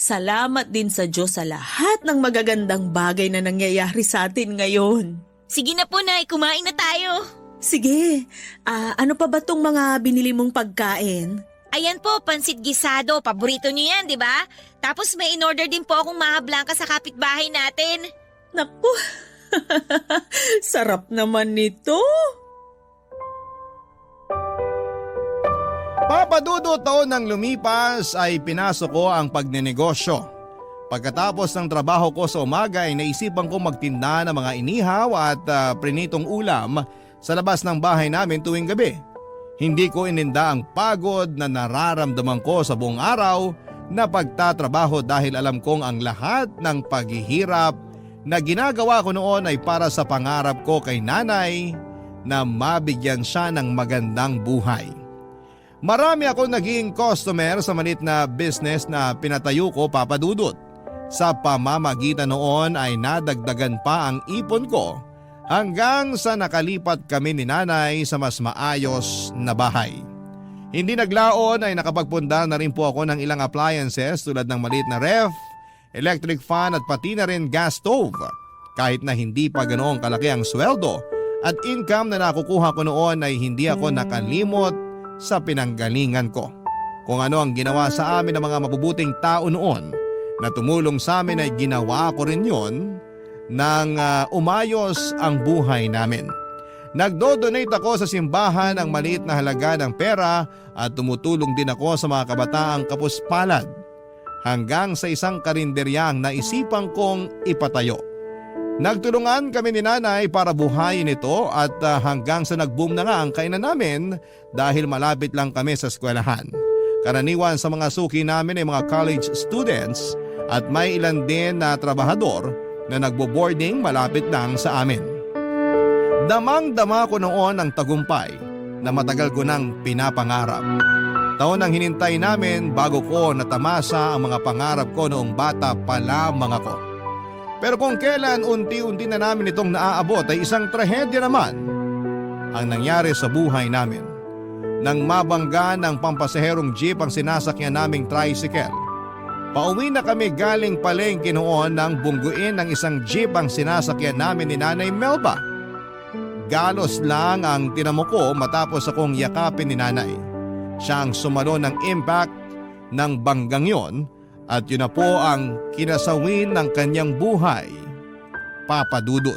Salamat din sa Diyos sa lahat ng magagandang bagay na nangyayari sa atin ngayon. Sige na po, Nay, kumain na tayo. Sige, ano pa ba tong mga binili mong pagkain? Ayan po, pansit gisado. Paborito niyo yan, di ba? Tapos may in-order din po akong maha blanca sa kapitbahay natin. Naku, sarap naman nito. Papadudo taon ng lumipas ay pinasok ko ang pagnenegosyo. Pagkatapos ng trabaho ko sa umaga ay naisipan ko magtinda ng mga inihaw at prinitong ulam sa labas ng bahay namin tuwing gabi. Hindi ko ininda ang pagod na nararamdaman ko sa buong araw na pagtatrabaho dahil alam kong ang lahat ng paghihirap na ginagawa ko noon ay para sa pangarap ko kay nanay na mabigyan siya ng magandang buhay. Marami ako naging customer sa maliit na business na pinatayo ko, Papadudot. Sa pamamagitan noon ay nadagdagan pa ang ipon ko hanggang sa nakalipat kami ni nanay sa mas maayos na bahay. Hindi naglaon ay nakapagpunda na rin po ako ng ilang appliances tulad ng maliit na ref, electric fan at pati na rin gas stove. Kahit na hindi pa ganoong kalaki ang sweldo at income na nakukuha ko noon ay hindi ako nakalimot sa pinanggalingan ko. Kung ano ang ginawa sa amin ng mga mabubuting tao noon na tumulong sa amin ay ginawa ko rin yon nang umayos ang buhay namin. Nagdo-donate ako sa simbahan ng maliit na halaga ng pera at tumutulong din ako sa mga kabataang kapuspalad hanggang sa isang karinderyang naisipan kong ipatayo. Nagtulungan kami ni nanay para buhayin ito at hanggang sa nag-boom na nga ang kainan namin dahil malapit lang kami sa eskwelahan. Karaniwan sa mga suki namin ay mga college students at may ilan din na trabahador na nagbo-boarding malapit lang sa amin. Damang-dama ko noon ang tagumpay na matagal ko nang pinapangarap. Taon ang hinintay namin bago ko natamasa ang mga pangarap ko noong bata pa lamang ako. Pero kung kailan unti-unti na namin itong naaabot ay isang trahedya naman ang nangyari sa buhay namin. Nang mabangga ng pampasaherong jeep ang sinasakyan naming tricycle, Pauwi na kami galing palengke noon nang bungguin ng isang jeep ang sinasakyan namin ni Nanay Melba. Galos lang ang tinamo ko matapos akong yakapin ni Nanay. Siya ang sumalo ng impact ng banggang yon at yun na po ang kinasawin ng kanyang buhay, Papa Dudut.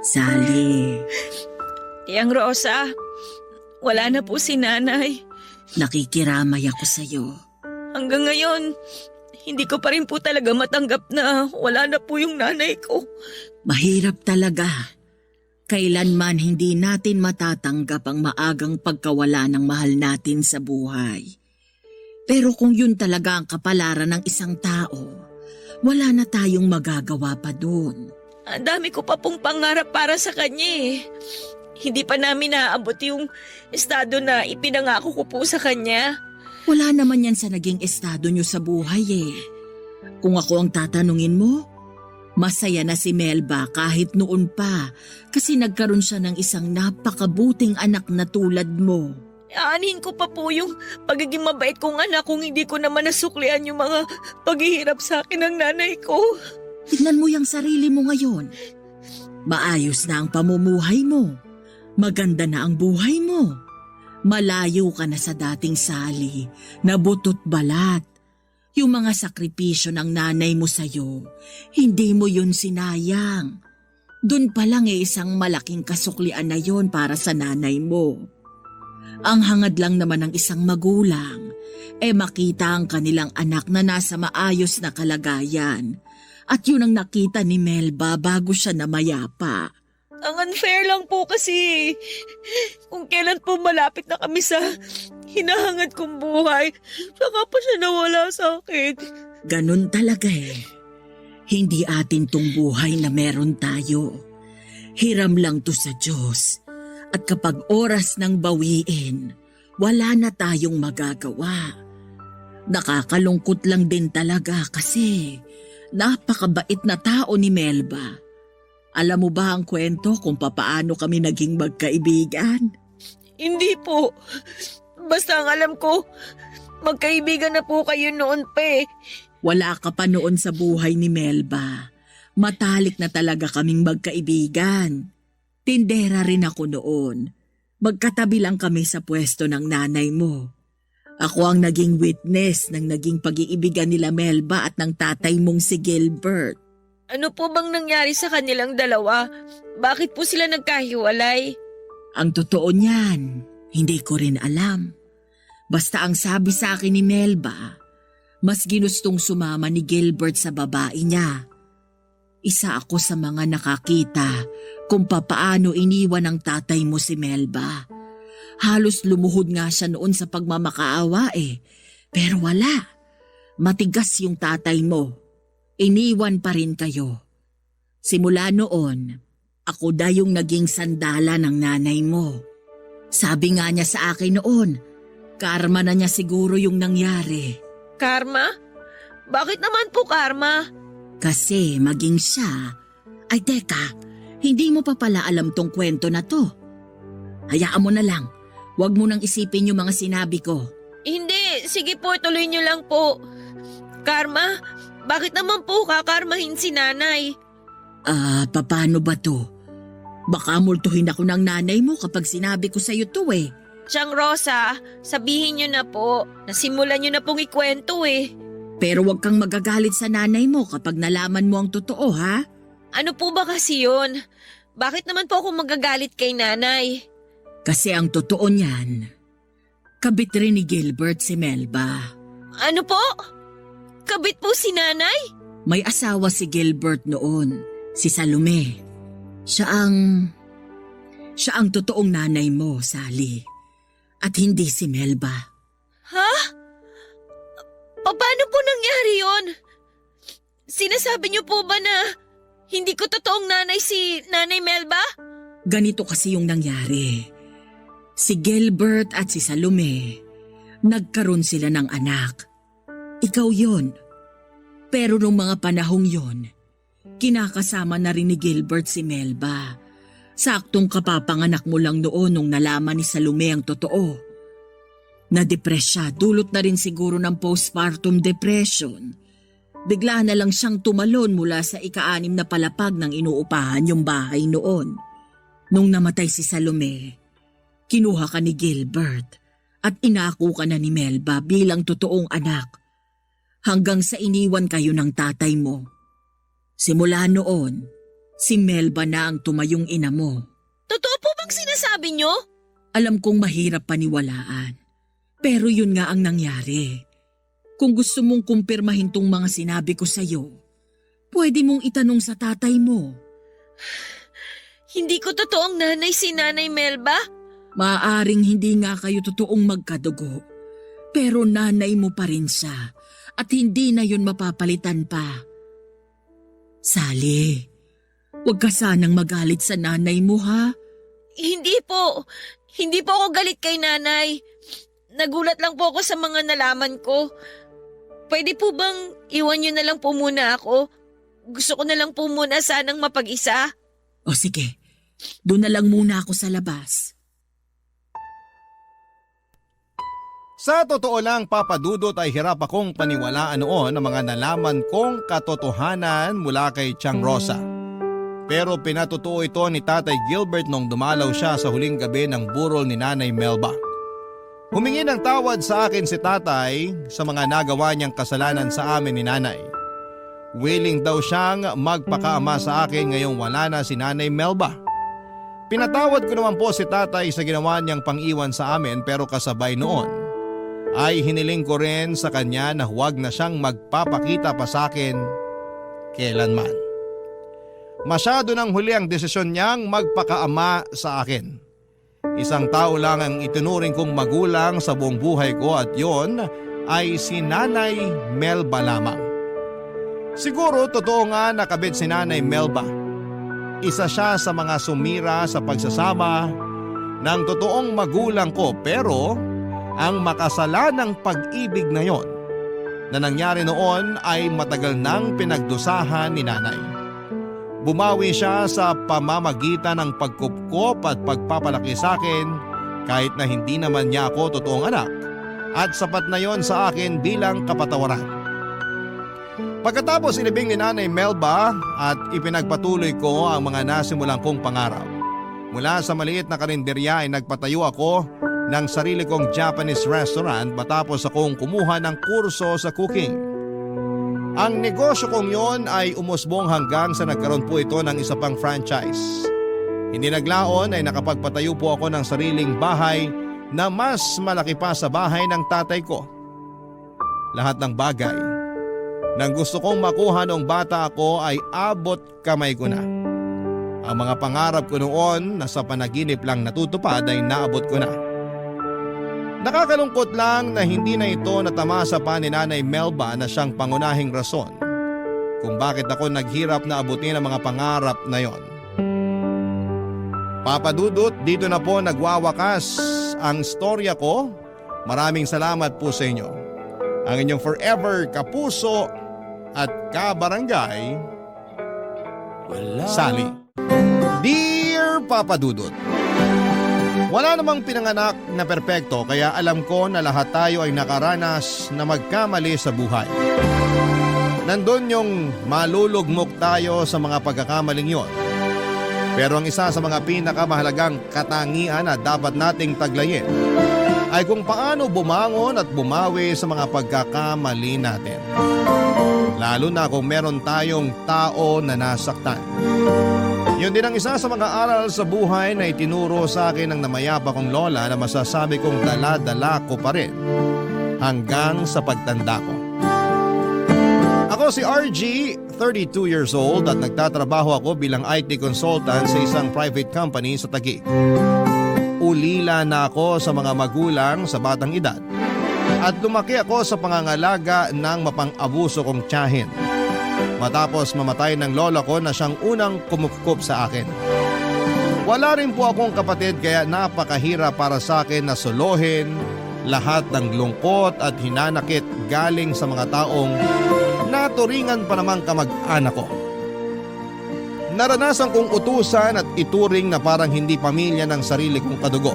Sally, Yang Rosa, wala na po si Nanay. nakikiramay ako sa'yo. Hanggang ngayon, hindi ko pa rin po talaga matanggap na wala na po yung nanay ko. Mahirap talaga. Kailanman hindi natin matatanggap ang maagang pagkawala ng mahal natin sa buhay. Pero kung yun talaga ang kapalaran ng isang tao, wala na tayong magagawa pa dun. Ang dami ko pa pong pangarap para sa kanya eh. Hindi pa namin naaabot yung estado na ipinangako ko po sa kanya. Wala naman yan sa naging estado nyo sa buhay eh. Kung ako ang tatanungin mo, masaya na si Melba kahit noon pa kasi nagkaroon siya ng isang napakabuting anak na tulad mo. Aanhin ko pa po yung pagiging mabait kong anak kung hindi ko naman nasuklian yung mga paghihirap sa akin ng nanay ko. Tignan mo yung sarili mo ngayon. Maayos na ang pamumuhay mo. Maganda na ang buhay mo. Malayo ka na sa dating Sally na butot balat. Yung mga sakripisyo ng nanay mo sa'yo, hindi mo yun sinayang. Doon pa lang isang malaking kasuklian na yon para sa nanay mo. Ang hangad lang naman ng isang magulang, makita ang kanilang anak na nasa maayos na kalagayan. At yun ang nakita ni Melba bago siya namayapa. Ang unfair lang po kasi. Kung kailan po malapit na kami sa hinahangad kong buhay, saka pa siya nawala sa akin. Ganun talaga eh. Hindi atin tong buhay na meron tayo. Hiram lang to sa Diyos. At kapag oras ng bawiin, wala na tayong magagawa. Nakakalungkot lang din talaga kasi napakabait na tao ni Melba. Alam mo ba ang kwento kung papaano kami naging magkaibigan? Hindi po. Basta ang alam ko, magkaibigan na po kayo noon pa eh. Wala ka pa noon sa buhay ni Melba. Matalik na talaga kaming magkaibigan. Tindera rin ako noon. Magkatabi lang kami sa pwesto ng nanay mo. Ako ang naging witness ng naging pag-iibigan nila Melba at ng tatay mong si Gilbert. Ano po bang nangyari sa kanilang dalawa? Bakit po sila nagkahiwalay? Ang totoo niyan, hindi ko rin alam. Basta ang sabi sa akin ni Melba, mas ginustong sumama ni Gilbert sa babae niya. Isa ako sa mga nakakita kung papaano iniwan ng tatay mo si Melba. Halos lumuhod nga siya noon sa pagmamakaawa eh. Pero wala. Matigas yung tatay mo. Iniwan pa rin kayo. Simula noon, ako daw yung naging sandala ng nanay mo. Sabi nga niya sa akin noon, karma na niya siguro yung nangyari. Karma? Bakit naman po karma? Kasi maging siya, ay teka, hindi mo pa pala alam tong kwento na to. Hayaan mo na lang, huwag mo nang isipin yung mga sinabi ko. Hindi, sige po, tuloy niyo lang po. Karma? Bakit naman po kakarmahin si nanay? Paano ba to? Baka multuhin ako ng nanay mo kapag sinabi ko sa'yo to eh. Tiyang Rosa, sabihin niyo na po. Nasimulan niyo na pong ikwento eh. Pero wag kang magagalit sa nanay mo kapag nalaman mo ang totoo ha? Ano po ba kasi yun? Bakit naman po ako magagalit kay nanay? Kasi ang totoo niyan, kabit rin ni Gilbert si Melba. Ano po? Kabit po si nanay? May asawa si Gilbert noon, si Salome. Siya ang totoong nanay mo, Sally. At hindi si Melba. Ha? Paano po nangyari yon? Sinasabi niyo po ba na hindi ko totoong nanay si Nanay Melba? Ganito kasi yung nangyari. Si Gilbert at si Salome, nagkaroon sila ng anak. Ikaw yon. Pero nung mga panahong yon, kinakasama na rin ni Gilbert si Melba. Saktong kapapanganak mo lang noon nung nalaman ni Salome ang totoo. Na-depress siya, dulot na rin siguro ng postpartum depression. Bigla na lang siyang tumalon mula sa ika-6 na palapag ng inuupahan yung bahay noon. Nung namatay si Salome, kinuha ka ni Gilbert at inako ka na ni Melba bilang totoong anak. Hanggang sa iniwan kayo ng tatay mo. Simula noon, si Melba na ang tumayong ina mo. Totoo po bang sinasabi nyo? Alam kong mahirap paniwalaan, pero yun nga ang nangyari. Kung gusto mong kumpirmahin tong mga sinabi ko sa'yo, pwede mong itanong sa tatay mo. Hindi ko totoong nanay si Nanay Melba? Maaaring hindi nga kayo totoong magkadugo, pero nanay mo pa rin siya at hindi na yun mapapalitan pa. Sally, huwag ka sanang magalit sa nanay mo ha. Hindi po. Hindi po ako galit kay nanay. Nagulat lang po ako sa mga nalaman ko. Pwede po bang iwan niyo na lang po muna ako? Gusto ko na lang po muna sanang mapag-isa. O sige, doon na lang muna ako sa labas. Sa totoo lang, Papa Dudut, ay hirap akong paniwalaan noon ang mga nalaman kong katotohanan mula kay Tiang Rosa. Pero pinatotoo ito ni Tatay Gilbert nung dumalaw siya sa huling gabi ng burol ni Nanay Melba. Humingi ng tawad sa akin si Tatay sa mga nagawa niyang kasalanan sa amin ni Nanay. Willing daw siyang magpakaama sa akin ngayong wala na si Nanay Melba. Pinatawad ko naman po si Tatay sa ginawa niyang pang-iwan sa amin, pero kasabay noon ay hiniling ko rin sa kanya na huwag na siyang magpapakita pa sa akin kailanman. Masyado nang huli ang desisyon niyang magpakaama sa akin. Isang tao lang ang itinuring kong magulang sa buong buhay ko at yon ay si Nanay Melba lamang. Siguro totoo nga nakabit si Nanay Melba. Isa siya sa mga sumira sa pagsasama ng totoong magulang ko, pero ang makasalanang pag-ibig na yon na nangyari noon ay matagal nang pinagdusahan ni Nanay. Bumawi siya sa pamamagitan ng pagkupkop at pagpapalaki sa akin kahit na hindi naman niya ako totoong anak, at sapat na yon sa akin bilang kapatawaran. Pagkatapos inibing ni Nanay Melba at ipinagpatuloy ko ang mga nasimulang kong pangarap. Mula sa maliit na karinderya ay nagpatayo ako ng sarili kong Japanese restaurant matapos akong kumuha ng kurso sa cooking. Ang negosyo kong yon ay umusbong hanggang sa nagkaroon po ito ng isa pang franchise. Hindi naglaon ay nakapagpatayo po ako ng sariling bahay na mas malaki pa sa bahay ng tatay ko. Lahat ng bagay nang gusto kong makuha noong bata ako ay abot kamay ko na. Ang mga pangarap ko noon na sa panaginip lang natutupad ay naabot ko na. Nakakalungkot lang na hindi na ito natamasa pa ni Nanay Melba na siyang pangunahing rason kung bakit ako naghirap na abutin ang mga pangarap na yon. Papa Dudut, dito na po nagwawakas ang storya ko. Maraming salamat po sa inyo. Ang inyong forever kapuso at kabarangay, Sally. Dear Papa Dudut, wala namang pinanganak na perpekto, kaya alam ko na lahat tayo ay nakaranas na magkamali sa buhay. Nandun yung malulugmok tayo sa mga pagkakamaling yon. Pero ang isa sa mga pinakamahalagang katangian na dapat nating taglayin ay kung paano bumangon at bumawi sa mga pagkakamali natin. Lalo na kung meron tayong tao na nasaktan. Yun din ang isa sa mga aral sa buhay na itinuro sa akin ng namayapa kong lola na masasabi kong dala-dala ko pa rin hanggang sa pagtanda ko. Ako si RG, 32 years old at nagtatrabaho ako bilang IT consultant sa isang private company sa Taguig. Ulila na ako sa mga magulang sa batang edad at lumaki ako sa pangangalaga ng mapang-abuso kong tiyahin. Matapos mamatay ng lola ko na siyang unang kumukkup sa akin. Wala rin po akong kapatid kaya napakahirap para sa akin na solohin lahat ng lungkot at hinanakit galing sa mga taong naturingan pa namang kamag-anak ko. Naranasan kong utusan at ituring na parang hindi pamilya ng sarili kong kadugo.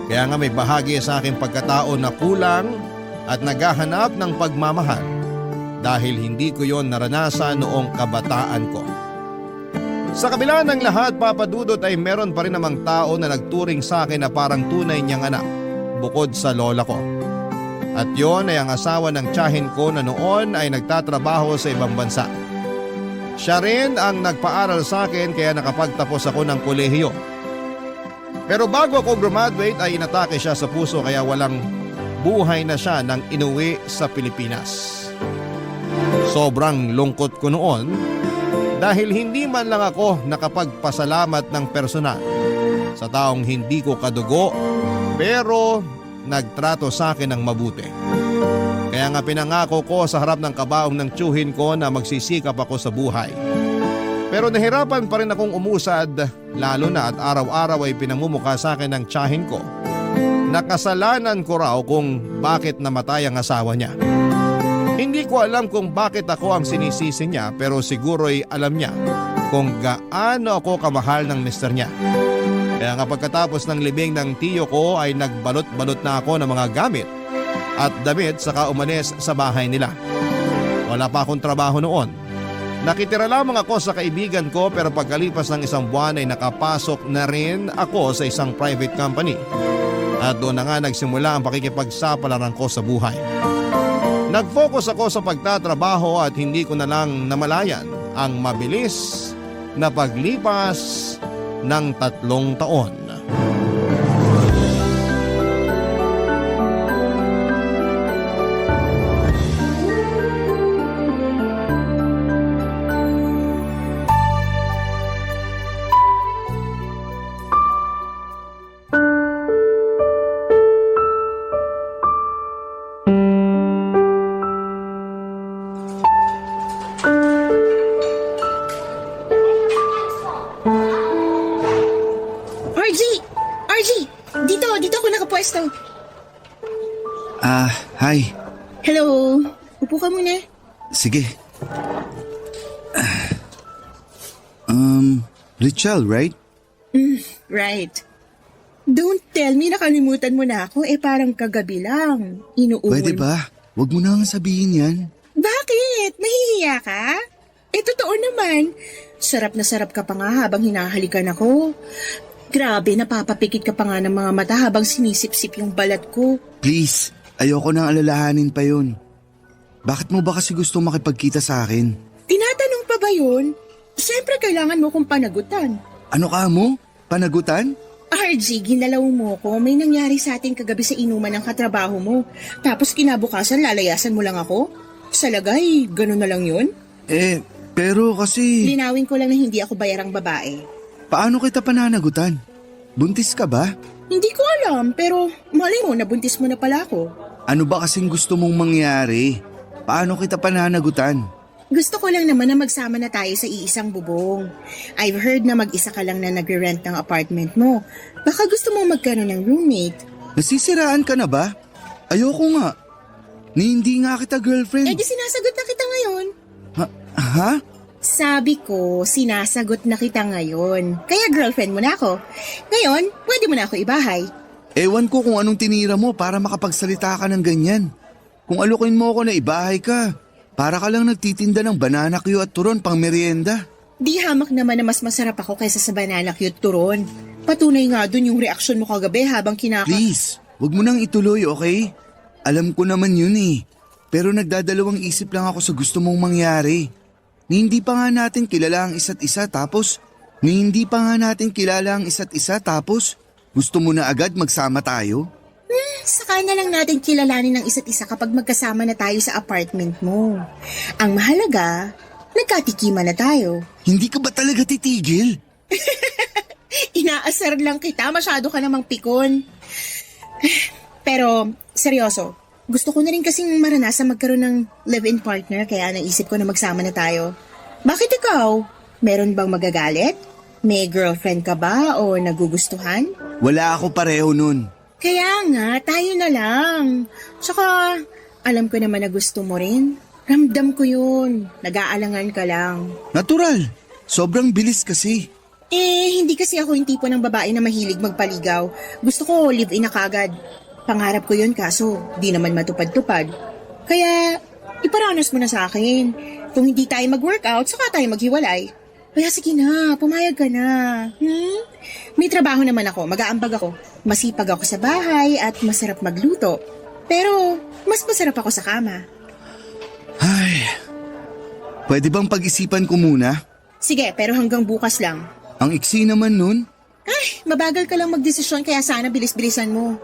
Kaya nga may bahagi sa aking pagkatao na kulang at naghahanap ng pagmamahal dahil hindi ko yon naranasan noong kabataan ko. Sa kabila ng lahat, Papa Dudut, ay meron pa rin namang tao na nagturing sa akin na parang tunay niyang anak bukod sa lola ko. At yon ay ang asawa ng tiyahin ko na noon ay nagtatrabaho sa ibang bansa. Siya rin ang nagpaaral sa akin kaya nakapagtapos ako ng kolehiyo. Pero bago ako graduate ay inatake siya sa puso kaya walang buhay na siya nang inuwi sa Pilipinas. Sobrang lungkot ko noon dahil hindi man lang ako nakapagpasalamat ng personal sa taong hindi ko kadugo pero nagtrato sa akin ng mabuti. Kaya nga pinangako ko sa harap ng kabaong ng tiyuhin ko na magsisikap ako sa buhay. Pero nahirapan pa rin akong umusad lalo na at araw-araw ay pinamumuka sa akin ng tiyahin ko. Nakasalanan ko raw kung bakit namatay ang asawa niya. Hindi ko alam kung bakit ako ang sinisisi niya pero siguro'y alam niya kung gaano ako kamahal ng mister niya. Kaya nga pagkatapos ng libing ng tiyo ko ay nagbalot-balot na ako ng mga gamit at damit saka umalis sa bahay nila. Wala pa akong trabaho noon. Nakitira lamang ako sa kaibigan ko pero pagkalipas ng isang buwan ay nakapasok na rin ako sa isang private company. At doon na nga nagsimula ang pakikipagsapalaran ko sa buhay. Nag-focus ako sa pagtatrabaho at hindi ko na lang namalayan ang mabilis na paglipas ng 3 taon. RG! Dito ako nakapwesto. Hi. Hello. Upo ka muna. Sige. Richelle, right? Right. Don't tell me nakalimutan mo na ako. Parang kagabi lang. Inuuwi. Pwede ba? Huwag mo na nga sabihin yan. Bakit? Nahihiya ka? Totoo naman. Sarap na sarap ka pa nga habang hinahalikan ako. Grabe, napapapikit ka pa nga ng mga mata habang sinisip-sip yung balat ko. Please, ayoko nang alalahanin pa yun. Bakit mo ba kasi gusto makipagkita sa akin? Tinatanong pa ba yun? Siyempre kailangan mo kong panagutan. Ano ka mo? Panagutan? RG, ginalaw mo ko. May nangyari sa atin kagabi sa inuman ng katrabaho mo. Tapos kinabukasan lalayasan mo lang ako? Sa lagay, gano'n na lang yun? Pero kasi... Linawin ko lang na hindi ako bayarang babae. Paano kita pananagutan? Buntis ka ba? Hindi ko alam, pero malay mo, nabuntis mo na pala ako. Ano ba kasing gusto mong mangyari? Paano kita pananagutan? Gusto ko lang naman na magsama na tayo sa iisang bubong. I've heard na mag-isa ka lang na nagre-rent ng apartment mo. Baka gusto mo magkaroon ng roommate. Nasisiraan ka na ba? Ayoko nga. Ni hindi nga kita girlfriend. Di sinasagot na kita ngayon. Ha? Sabi ko, sinasagot na kita ngayon. Kaya girlfriend mo na ako. Ngayon, pwede mo na ako ibahay. Ewan ko kung anong tinira mo para makapagsalita ka ng ganyan. Kung alukin mo ako na ibahay ka, para ka lang nagtitinda ng banana Q at turon pang merienda. Di hamak naman na mas masarap ako kaysa sa banana Q at turon. Patunay nga dun yung reaksyon mo kagabi habang Please, wag mo nang ituloy, okay? Alam ko naman yun eh. Pero nagdadalawang isip lang ako sa gusto mong mangyari. Ni hindi pa nga natin kilala ang isa't isa tapos gusto mo na agad magsama tayo? Saka na lang natin kilalanin ng isa't isa kapag magkasama na tayo sa apartment mo. Ang mahalaga, nagkatikiman na tayo. Hindi ka ba talaga titigil? Inaasar lang kita, masyado ka namang pikon. Pero, seryoso, gusto ko na rin kasing maranasan magkaroon ng live-in partner kaya naisip ko na magsama na tayo. Bakit ikaw? Meron bang magagalit? May girlfriend ka ba o nagugustuhan? Wala ako pareho nun. Kaya nga, tayo na lang. Tsaka, alam ko naman na gusto mo rin. Ramdam ko yun. Nag-aalangan ka lang. Natural. Sobrang bilis kasi. Hindi kasi ako yung tipo ng babae na mahilig magpaligaw. Gusto ko live-in na kagad. Pangarap ko yun kaso di naman matupad-tupad. Kaya iparanas mo na sa akin. Kung hindi tayo mag-workout, saka tayo maghiwalay. Kaya sige na, pumayag ka na. May trabaho naman ako, mag-aambag ako. Masipag ako sa bahay at masarap magluto. Pero mas masarap ako sa kama. Ay, pwede bang pag-isipan ko muna? Sige, pero hanggang bukas lang. Ang iksi naman nun. Ay, mabagal ka lang magdesisyon kaya sana bilis-bilisan mo.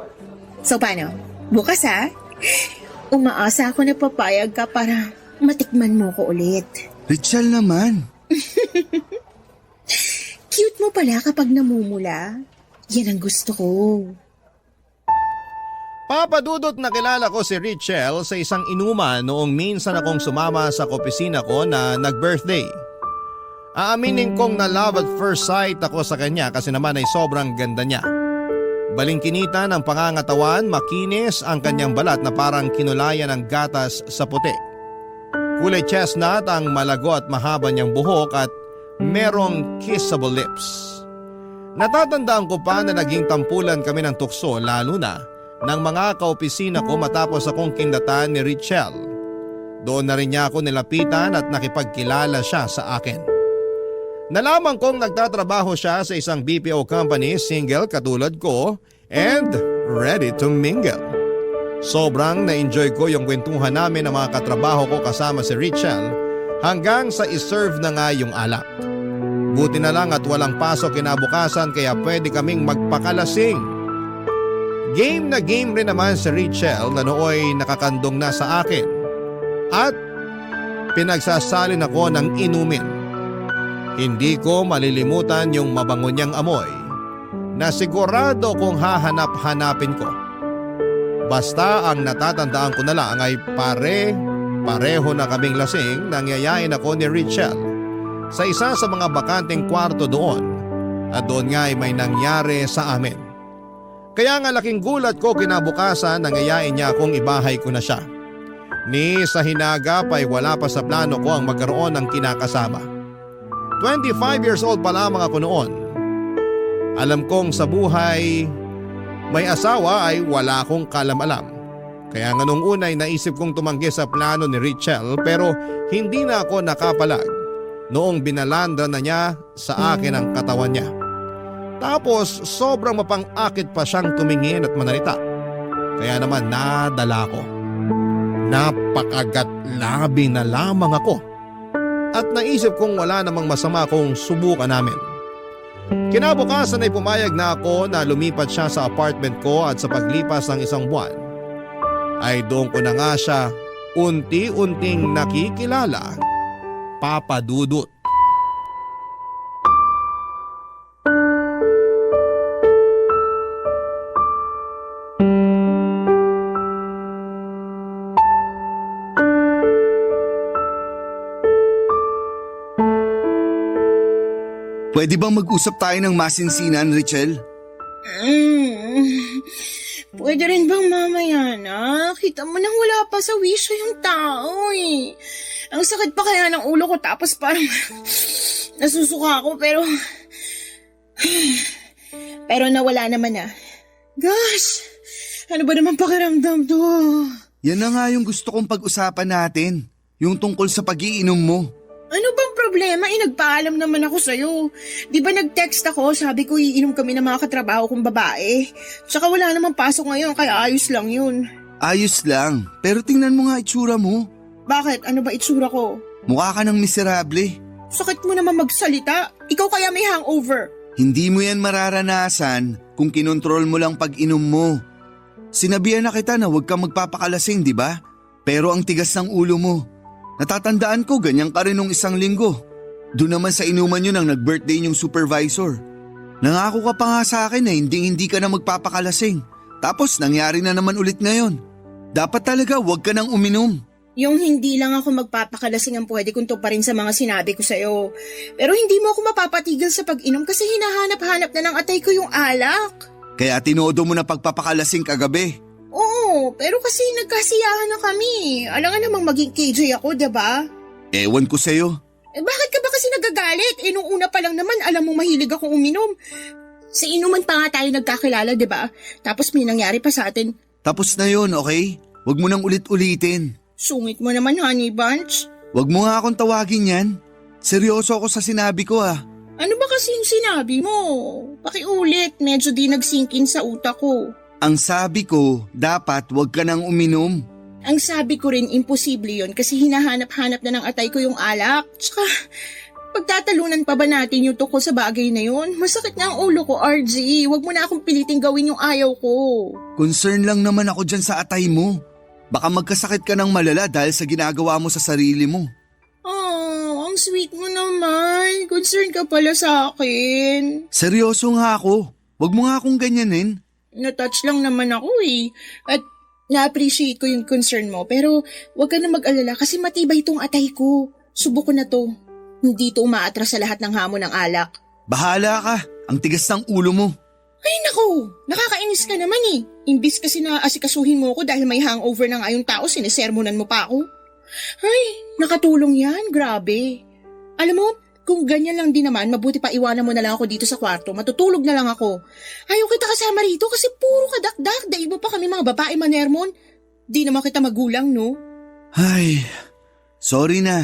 So paano? Bukas ha? Umaasa ako na papayag ka para matikman mo ko ulit. Richel naman. Cute mo pala kapag namumula. Yan ang gusto ko. Papadudot na kilala ko si Richel sa isang inuman noong minsan akong sumama sa opisina ko na nag-birthday. Aaminin kong na love at first sight ako sa kanya kasi naman ay sobrang ganda niya. Balingkinita ng pangangatawan, makinis ang kanyang balat na parang kinulayan ng gatas sa puti. Kulay chestnut ang malago at mahaba niyang buhok at merong kissable lips. Natatandaan ko pa na naging tampulan kami ng tukso lalo na ng mga kaopisina ko matapos akong kindatan ni Richel. Doon na rin niya ako nilapitan at nakipagkilala siya sa akin. Nalaman kong nagtatrabaho siya sa isang BPO company, single katulad ko and ready to mingle. Sobrang na-enjoy ko yung kwentuhan namin ng mga katrabaho ko kasama si Richel hanggang sa iserve na nga yung alak. Buti na lang at walang pasok kinabukasan kaya pwede kaming magpakalasing. Game na game rin naman si Richel na nooy nakakandong na sa akin at pinagsasalin ako ng inumin. Hindi ko malilimutan yung mabango niyang amoy na sigurado kong hahanap-hanapin ko. Basta ang natatandaan ko na lang ay pareho na kaming lasing nang yayain ako ni Richel sa isa sa mga bakanteng kwarto doon at doon nga ay may nangyari sa amin. Kaya nga laking gulat ko kinabukasan nang yayain niya akong ibahay ko na siya. Ni sa hinagap ay wala pa sa plano ko ang magkaroon ng kinakasama. 25 years old pa lamang ako noon. Alam kong sa buhay, may asawa ay wala akong kalam-alam. Kaya nga nung una ay naisip kong tumanggi sa plano ni Richel pero hindi na ako nakapalag noong binalandra na niya sa akin ang katawan niya. Tapos sobrang mapang-akit pa siyang tumingin at manalita. Kaya naman nadala ko. Napakagat-labi na lamang ako. At naisip kong wala namang masama kung subukan namin. Kinabukasan ay pumayag na ako na lumipat siya sa apartment ko at sa paglipas ng isang buwan ay doon ko na nga siya unti-unting nakikilala, Papa Dudut. Pwede bang mag-usap tayo ng masinsinan, Richel? Pwede rin bang mamaya na? Kita mo nang wala pa sa wisyo yung tao eh. Ang sakit pa kaya ng ulo ko tapos parang nasusuka ako pero nawala naman na. Gosh, ano ba naman pakiramdam to? Yan na nga yung gusto kong pag-usapan natin. Yung tungkol sa pag-iinom mo. Ano bang problema? Nagpaalam naman ako sa'yo. Di ba nag-text ako, sabi ko iinom kami ng mga katrabaho kong babae. Tsaka wala namang pasok ngayon, kaya ayos lang yun. Ayos lang, pero tingnan mo nga itsura mo. Bakit? Ano ba itsura ko? Mukha ka ng miserable. Sakit mo naman magsalita. Ikaw kaya may hangover. Hindi mo yan mararanasan kung kinontrol mo lang pag-inom mo. Sinabihan na kita na huwag kang magpapakalasing, di ba? Pero ang tigas ng ulo mo. Natatandaan ko ganyan ka rin nung isang linggo. Doon naman sa inuman nyo nang nag-birthday yung supervisor. Nangako ka pa nga sa akin na hindi ka na magpapakalasing. Tapos nangyari na naman ulit ngayon. Dapat talaga huwag ka nang uminom. Yung hindi lang ako magpapakalasing ang pwede kong tuparin sa mga sinabi ko sa'yo. Pero hindi mo ako mapapatigil sa pag-inom kasi hinahanap-hanap na ng atay ko yung alak. Kaya tinodo mo na pagpapakalasing kagabi. Oo, pero kasi nagkasiyahan na kami. Alam nga namang maging KJ ako, diba? Ewan ko sa'yo. Bakit ka ba kasi nagagalit? Nung una pa lang naman, alam mo mahilig akong uminom. Sa inuman pa nga tayo nagkakilala, diba? Tapos may nangyari pa sa atin. Tapos na yun, okay? Huwag mo nang ulit-ulitin. Sungit mo naman, Honey Bunch. Huwag mo nga akong tawagin yan. Seryoso ako sa sinabi ko ah. Ano ba kasi yung sinabi mo? Pakiulit, medyo di nagsinkin sa utak ko. Ang sabi ko, dapat huwag ka nang uminom. Ang sabi ko rin, imposible yon kasi hinahanap-hanap na ng atay ko yung alak. Tsaka, pagtatalunan pa ba natin yung tukol sa bagay na yun? Masakit na ang ulo ko, RG. Huwag mo na akong piliting gawin yung ayaw ko. Concern lang naman ako dyan sa atay mo. Baka magkasakit ka ng malala dahil sa ginagawa mo sa sarili mo. Oh, ang sweet mo naman. Concern ka pala sa akin. Seryoso nga ako. Huwag mo nga akong ganyanin. Na-touch lang naman ako eh. At na-appreciate ko yung concern mo. Pero huwag ka na mag-alala kasi matibay itong atay ko. Subok ko na to. Hindi to umaatras sa lahat ng hamon ng alak. Bahala ka. Ang tigas ng ulo mo. Ay naku, nakakainis ka naman eh. Imbis kasi na asikasuhin mo ako dahil may hangover na nga yung tao, sinisermonan mo pa ako. Ay, nakatulong yan, grabe. Alam mo, kung ganyan lang din naman, mabuti pa iwanan mo na lang ako dito sa kwarto, matutulog na lang ako. Ayaw kita kasama rito kasi puro kadakdak, daig mo pa kami mga babae manermon. Di naman kita magulang, no? Ay, sorry na.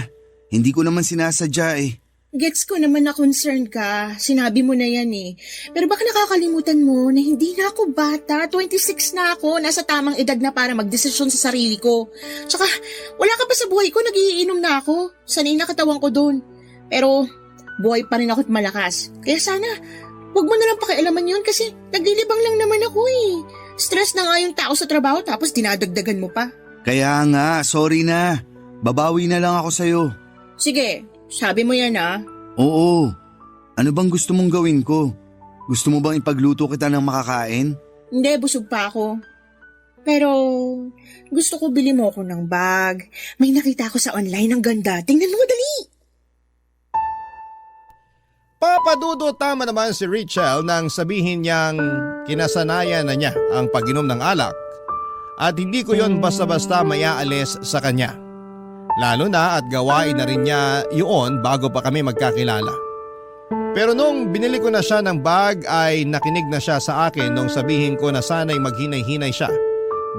Hindi ko naman sinasadya eh. Gets ko naman na concerned ka. Sinabi mo na yan eh. Pero baka nakakalimutan mo na hindi na ako bata. 26 na ako. Nasa tamang edad na para magdesisyon sa sarili ko. Tsaka, wala ka pa sa buhay ko. Nagiinom na ako. Sanay na katawan ko doon. Pero, buhay pa rin ako at malakas. Kaya sana, huwag mo na lang pakialaman yun kasi naglilibang lang naman ako eh. Stress na nga yung tao sa trabaho tapos dinadagdagan mo pa. Kaya nga, sorry na. Babawi na lang ako sa'yo. Sige, sabi mo yan ah. Oo. Ano bang gusto mong gawin ko? Gusto mo bang ipagluto kita ng makakain? Hindi, busog pa ako. Pero, gusto ko bili mo ako ng bag. May nakita ako sa online, ang ganda. Tingnan mo, dali! Papadudo tama naman si Richelle nang sabihin niyang kinasanayan na niya ang pag-inom ng alak at hindi ko yon basta-basta mayaalis sa kanya. Lalo na at gawain na rin niya yun bago pa kami magkakilala. Pero nung binili ko na siya ng bag ay nakinig na siya sa akin nung sabihin ko na sana'y maghinay-hinay siya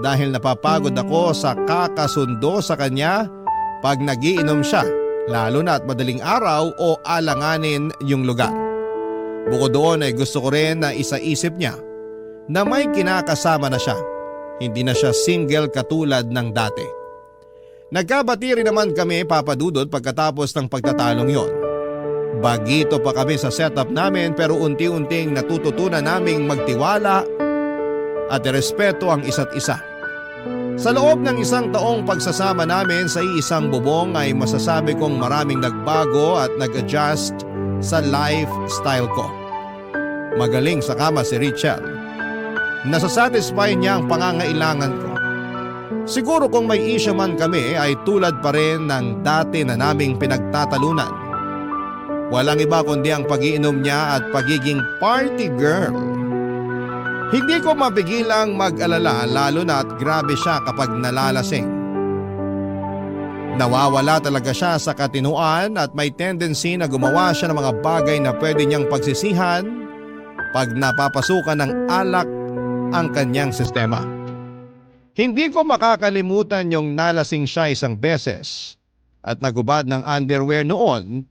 dahil napapagod ako sa kakasundo sa kanya pag nagiinom siya, lalo na at madaling araw o alanganin yung lugar. Bukod doon ay gusto ko rin na isaisip niya na may kinakasama na siya. Hindi na siya single katulad ng dati. Nagkabati rin naman kami, Papa Dudut, pagkatapos ng pagtatalong yon. Bagito pa kami sa setup namin pero unti-unting natututunan naming magtiwala at irespeto ang isa't isa. Sa loob ng isang taong pagsasama namin sa iisang bubong ay masasabi kong maraming nagbago at nag-adjust sa lifestyle ko. Magaling sa kama si Richelle. Nasasatisfy niya ang pangangailangan ko. Siguro kung may issue man kami ay tulad pa rin ng dati na naming pinagtatalunan. Walang iba kundi ang pag-iinom niya at pagiging party girl. Hindi ko mapigilang mag-alala lalo na at grabe siya kapag nalalasing. Nawawala talaga siya sa katinuan at may tendency na gumawa siya ng mga bagay na pwede niyang pagsisihan pag napapasukan ng alak ang kanyang sistema. Hindi ko makakalimutan yung nalasing siya isang beses at nagubad ng underwear noon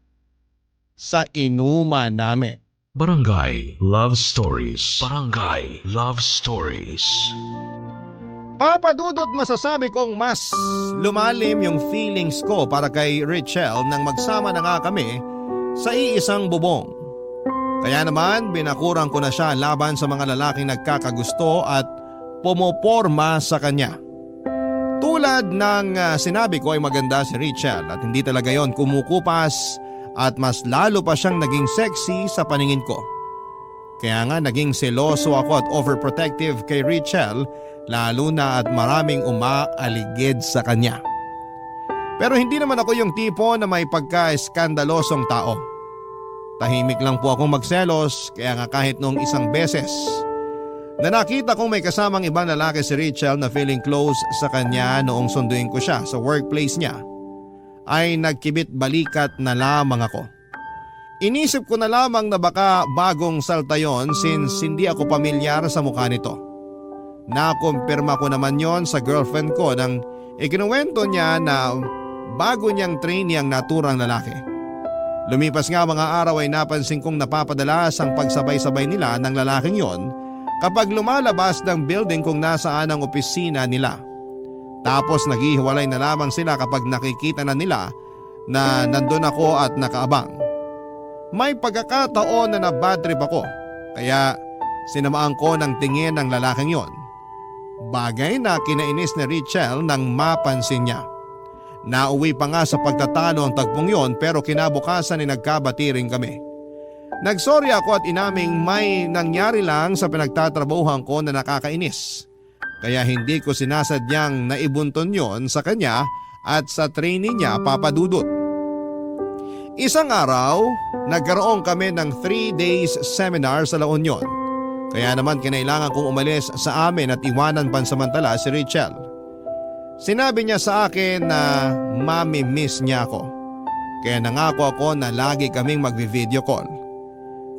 sa inuman namin. Barangay Love Stories. Barangay Love Stories. Papadudot masasabi kong mas lumalim yung feelings ko para kay Richelle nang magsama na nga kami sa iisang bubong. Kaya naman binakurang ko na siya laban sa mga lalaking nagkakagusto at pumoporma sa kanya. Tulad ng sinabi ko ay maganda si Richelle at hindi talaga yon kumukupas at mas lalo pa siyang naging sexy sa paningin ko. Kaya nga naging seloso ako at overprotective kay Richelle lalo na at maraming umaaligid sa kanya. Pero hindi naman ako yung tipo na may pagka-eskandalosong tao. Tahimik lang po akong magselos kaya nga kahit noong isang beses na nakita kong may kasamang ibang lalaki si Rachel na feeling close sa kanya noong sunduin ko siya sa workplace niya, ay nagkibit balikat na lamang ako. Inisip ko na lamang na baka bagong salta yon since hindi ako pamilyar sa mukha nito. Nakumpirma ko naman yon sa girlfriend ko nang ikinuwento niya na bago niyang trainee ang naturang lalaki. Lumipas nga mga araw ay napansin kong napapadalas ang pagsabay-sabay nila ng lalaking yon kapag lumalabas ng building kung nasaan ang opisina nila. Tapos naghihiwalay na lamang sila kapag nakikita na nila na nandun ako at nakaabang. May pagkakataon na nabad trip ako kaya sinamaan ko ng tingin ng lalaking yon. Bagay na kinainis ni Rachel nang mapansin niya. Nauwi pa nga sa pagtatalo ang tagpong yon pero kinabukasan ay nagkabati rin kami. Nagsorry ako at inaming may nangyari lang sa pinagtatrabahuhan ko na nakakainis. Kaya hindi ko sinasadyang naibunton yon sa kanya at sa trainee niya Papa Dudut. Isang araw, nagkaroon kami ng 3 days seminar sa La Union. Kaya naman kinailangan kong umalis sa amin at iwanan pansamantala si Rachel. Sinabi niya sa akin na mami-miss niya ako. Kaya nangako ako na lagi kaming magvi-video call.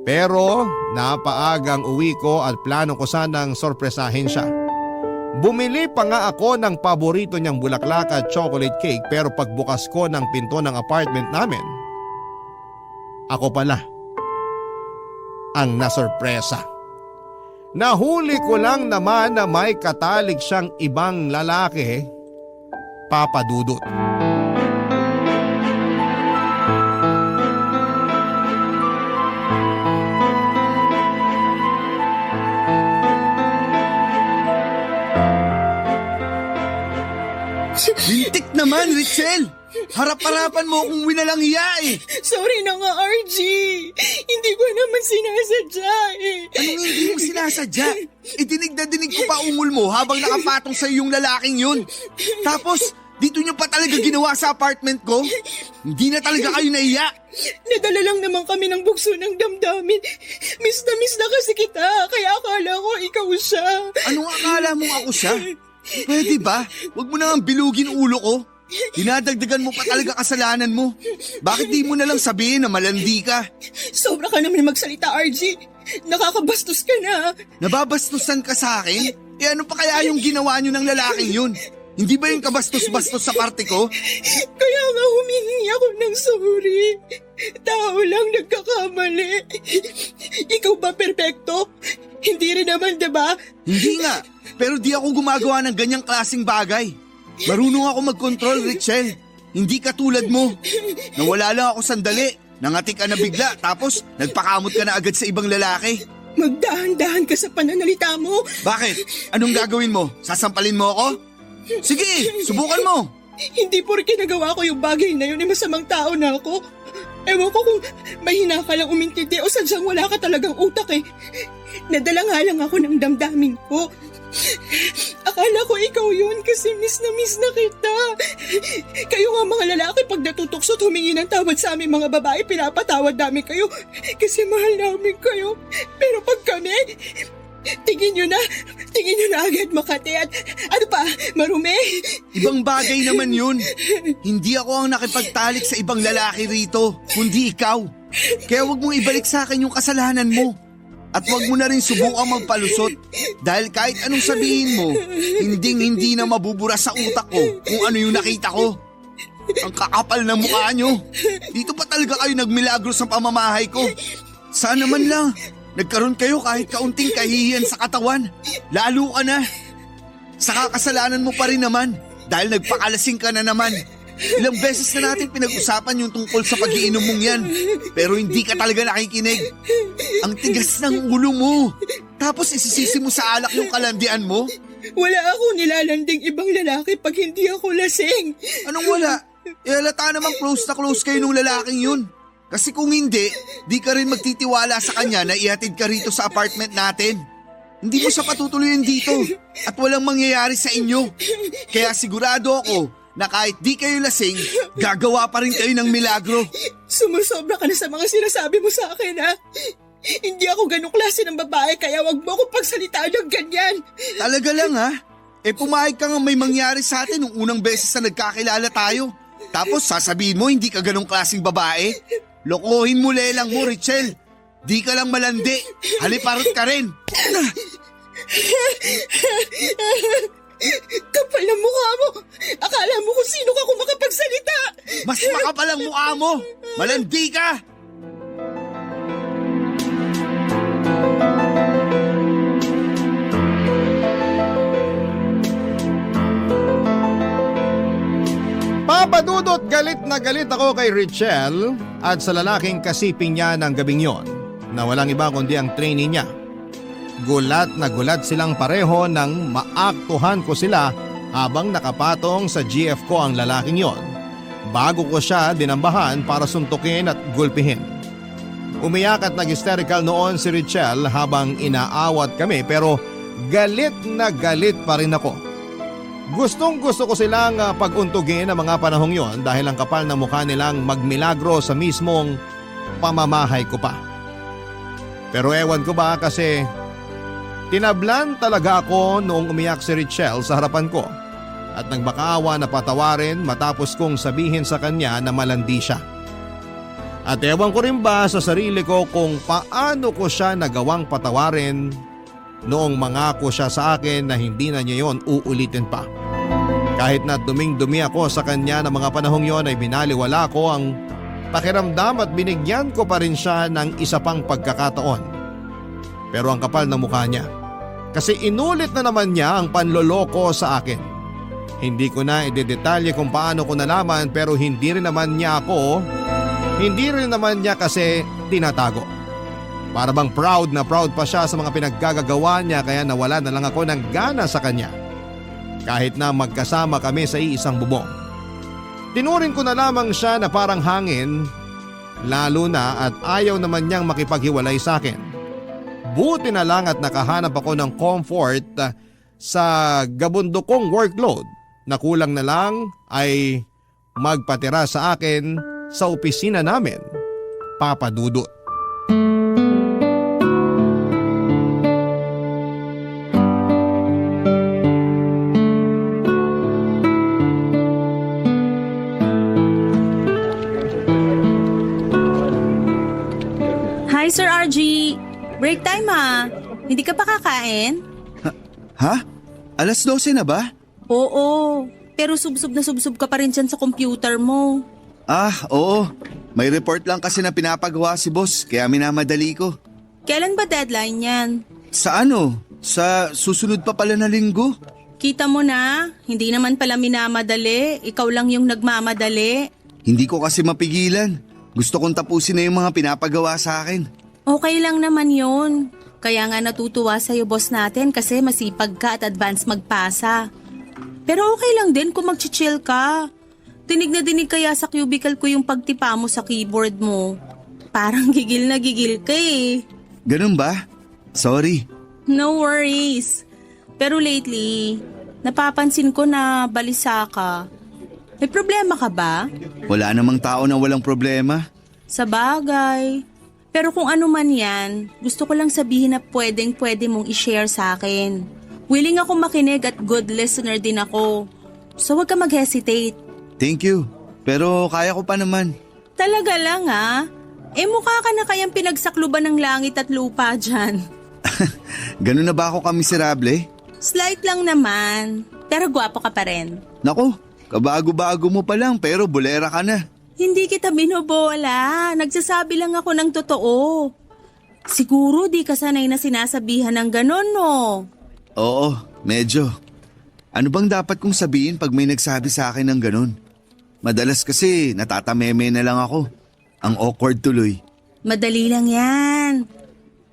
Pero napaagang uwi ko at plano ko sanang sorpresahin siya. Bumili pa nga ako ng paborito niyang bulaklak at chocolate cake pero pagbukas ko ng pinto ng apartment namin, ako pala ang nasorpresa. Nahuli ko lang naman na may katalik siyang ibang lalaki, Papa Dudut. Lintik naman, Rachel! Harap-harapan mo kung winalang hiya eh! Sorry na nga, RG. Hindi ko naman sinasadya eh. Anong hindi mo sinasadya? Dinig na dinig ko pa ungol mo habang nakapatong sa'yo yung lalaking yun. Tapos, dito niyo pa talaga ginawa sa apartment ko? Hindi na talaga kayo naiya? Nadala lang naman kami ng bugso ng damdamin. Miss na kasi kita, kaya akala ko ikaw siya. Anong akala mong ako siya? Pwede ba? Huwag mo nang bilugin ulo ko. Dinadagdagan mo pa talaga kasalanan mo. Bakit di mo na lang sabihin na malandi ka? Sobra ka naman magsalita, RG. Nakakabastos ka na. Nababastusan ka sa akin? Ano pa kaya yung ginawa nyo ng lalaking yun? Hindi ba yung kabastos-bastos sa parte ko? Kaya nga humingi ako ng sorry. Tao lang nagkakamali. Ikaw ba perpekto? Hindi rin naman, diba? Hindi nga, pero di ako gumagawa ng ganyang klaseng bagay. Marunong ako mag-control, Rachel. Hindi katulad mo. Nawala lang ako sandali. Nangatik ka na bigla, tapos nagpakamot ka na agad sa ibang lalaki. Magdahan-dahan ka sa pananalita mo. Bakit? Anong gagawin mo? Sasampalin mo ako? Sige, subukan mo. Hindi porke nagawa ko yung bagay na yun ay masamang tao na ako. Ewan ko kung mahina ka lang umintindi o sadyang wala ka talagang utak eh. Nadala nga lang ako ng damdamin ko. Akala ko ikaw yun kasi miss na kita. Kayo nga mga lalaki pag natutuksot humingi ng tawad sa aming mga babae, pinapatawad namin kayo kasi mahal namin kayo. Pero pag kami, tingin nyo na agad Makati at ano pa, marumi. Ibang bagay naman yun. Hindi ako ang nakipagtalik sa ibang lalaki rito, kundi ikaw. Kaya wag mong ibalik sa akin yung kasalanan mo. At wag mo na rin subukang magpalusot dahil kahit anong sabihin mo, hindi na mabubura sa utak ko kung ano yung nakita ko. Ang kakapal ng mukha nyo. Dito pa talaga kayo nagmilagro sa pamamahay ko. Sana man lang, nagkaroon kayo kahit kaunting kahihiyan sa katawan. Lalo ka na. Sa kakasalanan mo pa rin naman dahil nagpakalasing ka na naman. Ilang beses na natin pinag-usapan yung tungkol sa pag-iinom mong yan, pero hindi ka talaga nakikinig. Ang tigas ng ulo mo. Tapos isisisi mo sa alak yung kalandian mo? Wala ako nilalanding ibang lalaki pag hindi ako lasing. Anong wala? Halata naman close na close kayo nung lalaking yun. Kasi kung hindi, di ka rin magtitiwala sa kanya na ihatid ka rito sa apartment natin. Hindi mo siya patutuloyin dito at walang mangyayari sa inyo. Kaya sigurado ako na kahit di kayo lasing, gagawa pa rin kayo ng milagro. Sumusobra ka na sa mga sinasabi mo sa akin, ha? Hindi ako ganong klase ng babae, kaya wag mo akong pagsalitaan ng ganyan. Talaga lang ha? Pumayag ka nga may mangyari sa atin nung unang beses na nagkakilala tayo. Tapos sasabihin mo hindi ka ganong klaseng babae? Lokohin mo lelang mo, Richelle. Di ka lang malandi. Haliparot ka rin. Kapal ng mukha mo. Akala mo kung sino ka kung makapagsalita. Mas makapal ang mukha mo. Malandi ka. Papadudot galit na galit ako kay Richelle at sa lalaking kasiping niya ng gabing yon na walang iba kundi ang trainee niya. Gulat na gulat silang pareho nang maaktuhan ko sila habang nakapatong sa GF ko ang lalaking yon bago ko siya dinambahan para suntukin at gulpihin. Umiyak at nag-hysterical noon si Richelle habang inaawat kami pero galit na galit pa rin ako. Gustong gusto ko silang pag-untugin ang mga panahong yon dahil ang kapal na mukha nilang magmilagro sa mismong pamamahay ko pa. Pero ewan ko ba kasi tinablan talaga ako noong umiyak si Richelle sa harapan ko at nagbakaawa na patawarin matapos kong sabihin sa kanya na malandi siya. At ewan ko rin ba sa sarili ko kung paano ko siya nagawang patawarin noong mangako siya sa akin na hindi na niya yon uulitin pa. Kahit na duming-dumi ako sa kanya ng mga panahong yon ay binaliwala ko ang pakiramdam at binigyan ko pa rin siya ng isa pang pagkakataon. Pero ang kapal na mukha niya. Kasi inulit na naman niya ang panloloko sa akin. Hindi ko na idedetalye kung paano ko nalaman pero hindi rin naman niya kasi tinatago. Para bang proud na proud pa siya sa mga pinaggagawa niya kaya nawala na lang ako ng gana sa kanya. Kahit na magkasama kami sa iisang bubong. Tinuring ko na lamang siya na parang hangin, lalo na at ayaw naman niyang makipaghiwalay sa akin. Buti na lang at nakahanap ako ng comfort sa gabundokong workload na kulang na lang ay magpatira sa akin sa opisina namin, Papa Dudut. Hi, Sir RG. Break time ha. Hindi ka pa kakain? Ha? Alas 12 na ba? Oo. Pero subsob na subsob ka pa rin dyan sa computer mo. Oo. May report lang kasi na pinapagawa si boss kaya minamadali ko. Kailan ba deadline yan? Sa ano? Sa susunod pa pala na linggo? Kita mo na, hindi naman pala minamadali. Ikaw lang yung nagmamadali. Hindi ko kasi mapigilan. Gusto kong tapusin na yung mga pinapagawa sa akin. Okay lang naman yun. Kaya nga natutuwa sa'yo boss natin kasi masipag ka at advance magpasa. Pero okay lang din kung mag-chill ka. Dinig na dinig kaya sa cubicle ko yung pagtipa mo sa keyboard mo. Parang gigil na gigil ka eh. Ganun ba? Sorry. No worries. Pero lately, napapansin ko na balisa ka. May problema ka ba? Wala namang tao na walang problema. Sa bagay. Pero kung ano man yan, gusto ko lang sabihin na pwede mong i-share sa akin. Willing ako makinig at good listener din ako. So wag ka mag-hesitate. Thank you. Pero kaya ko pa naman. Talaga lang ha? Mukha ka na kayang pinagsakluban ng langit at lupa dyan. Ganun na ba ako kamiserable? Slight lang naman. Pero gwapo ka pa rin. Naku, kabago-bago mo pa lang pero bulera ka na. Hindi kita binobola. Nagsasabi lang ako ng totoo. Siguro di ka sanay na sinasabihan ng ganon, no? Oo, medyo. Ano bang dapat kong sabihin pag may nagsabi sa akin ng ganon? Madalas kasi natatameme na lang ako. Ang awkward tuloy. Madali lang yan.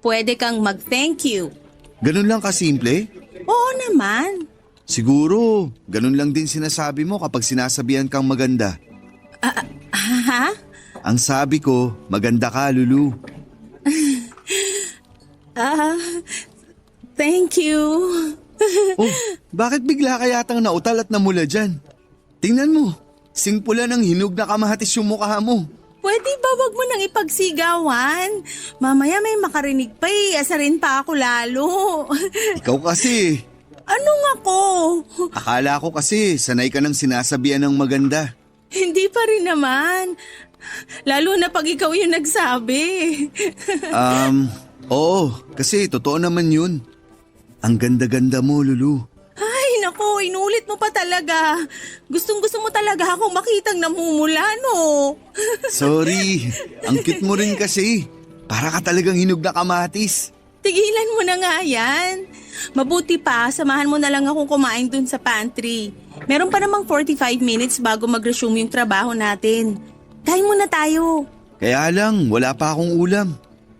Pwede kang mag-thank you. Ganun lang kasimple? Oo naman. Siguro, ganun lang din sinasabi mo kapag sinasabihan kang maganda. Ha? Ang sabi ko, maganda ka, Lulu. Thank you. Oh, bakit bigla ka yatang nautal at namula dyan? Tingnan mo, singpula ng hinog na kamatis yung mukha mo. Pwede ba wag mo nang ipagsigawan? Mamaya may makarinig pa asarin pa ako lalo. Ikaw kasi, Anong ako? akala ko kasi sanay ka ng sinasabihan ng maganda. Hindi pa rin naman. Lalo na pag ikaw yung nagsabi. Oo, kasi totoo naman yun. Ang ganda-ganda mo, Lulu. Ay, nako, inulit mo pa talaga. Gustong-gusto mo talaga akong makitang namumula, no? Sorry, ang cute mo rin kasi. Para ka talagang hinog na kamatis. Tigilan mo na nga yan. Mabuti pa, samahan mo na lang akong kumain dun sa pantry. Meron pa namang 45 minutes bago mag-resume yung trabaho natin. Kain muna tayo. Kaya lang, wala pa akong ulam.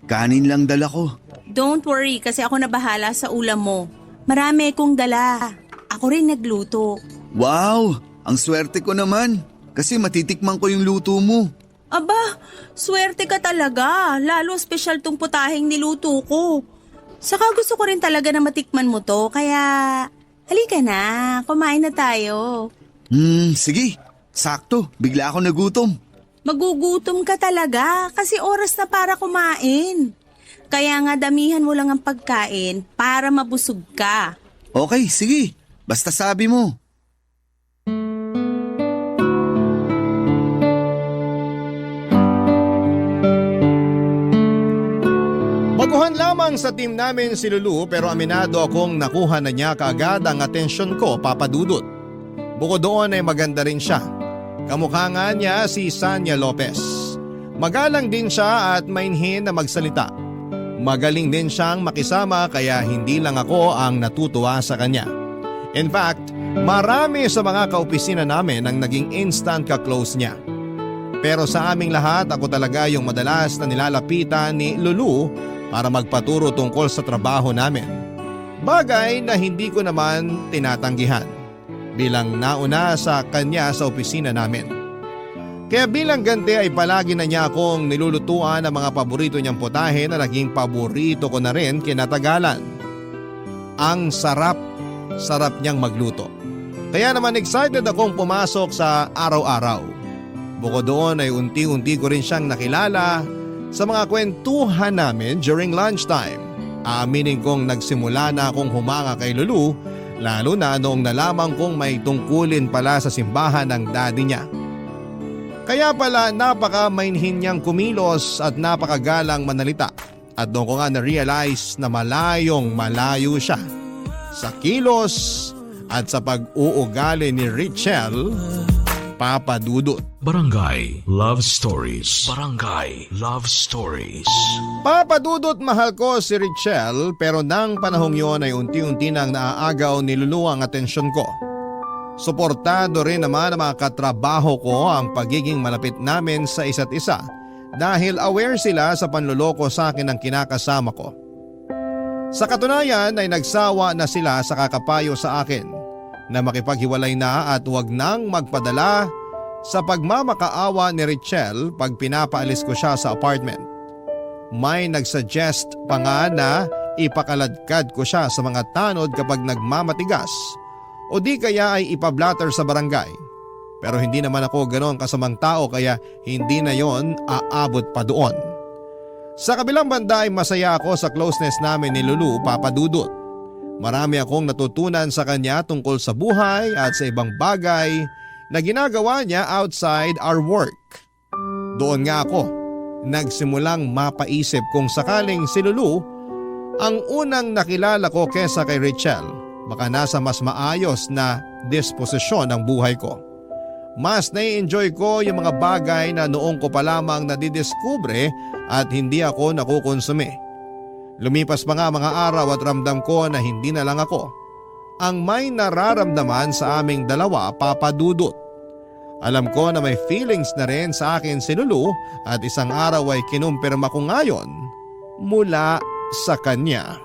Kanin lang dala ko. Don't worry kasi ako na bahala sa ulam mo. Marami kong dala. Ako rin nagluto. Wow, ang swerte ko naman. Kasi matitikman ko yung luto mo. Aba, swerte ka talaga. Lalo special tong putaheng niluto ko. Saka gusto ko rin talaga na matikman mo to. Kaya, halika na. Kumain na tayo. Sige. Sakto, bigla ako nagutom. Magugutom ka talaga kasi oras na para kumain. Kaya nga damihan mo lang ang pagkain para mabusog ka. Okay, sige. Basta sabi mo. Baguhan lamang sa team namin si Lulu pero aminado akong nakuha na niya kaagad ang atensyon ko, Papa Dudut. Bukod doon ay maganda rin siya. Kamukha nga niya si Sanya Lopez. Magalang din siya at mainhin na magsalita. Magaling din siyang makisama kaya hindi lang ako ang natutuwa sa kanya. In fact, marami sa mga kaopisina namin ang naging instant ka-close niya. Pero sa aming lahat, ako talaga yung madalas na nilalapitan ni Lulu para magpaturo tungkol sa trabaho namin. Bagay na hindi ko naman tinatanggihan bilang nauna sa kanya sa opisina namin. Kaya bilang ganti ay palagi na niya akong nilulutuan ng mga paborito niyang putahe na naging paborito ko na rin kinatagalan. Ang sarap niyang magluto. Kaya naman excited akong pumasok sa araw-araw. Bukod doon ay unti-unti ko rin siyang nakilala sa mga kwentuhan namin during lunchtime. Aaminin kong nagsimula na akong humanga kay Lulu, lalo na noong nalaman kong may tungkulin pala sa simbahan ng daddy niya. Kaya pala napaka-mainhin niyang kumilos at napakagalang manalita. At doon ko nga na-realize na malayong malayo siya sa kilos at sa pag-uugali ni Richelle, Papa Dudut. Barangay Love Stories. Barangay Love Stories. Papa Dudut, mahal ko si Richelle pero nang panahong yon ay unti-unti nang naaagaw ni Lulu ang atensyon ko. Suportado rin naman ang mga katrabaho ko ang pagiging malapit namin sa isa't isa dahil aware sila sa panloloko sa akin ng kinakasama ko. Sa katunayan ay nagsawa na sila sa kakapayo sa akin na makipaghiwalay na at huwag nang magpadala sa pagmamakaawa ni Richelle pag pinapaalis ko siya sa apartment. May nagsuggest pa nga na ipakaladkad ko siya sa mga tanod kapag nagmamatigas o di kaya ay ipablatter sa barangay. Pero hindi naman ako ganoon kasamang tao kaya hindi na yon aabot pa doon. Sa kabilang banda ay masaya ako sa closeness namin ni Lulu, Papa Dudut. Marami akong natutunan sa kanya tungkol sa buhay at sa ibang bagay na ginagawa niya outside our work. Doon nga ako nagsimulang mapaisip kung sakaling si Lulu ang unang nakilala ko kesa kay Richelle. Baka nasa mas maayos na disposisyon ng buhay ko. Mas nai-enjoy ko yung mga bagay na noong ko pa lamang nadidiskubre at hindi ako nakukonsumi. Lumipas pa nga mga araw at ramdam ko na hindi na lang ako ang may nararamdaman sa aming dalawa, Papa Dudut. Alam ko na may feelings na rin sa akin si Lulu at isang araw ay kinumpirma ko ngayon mula sa kanya.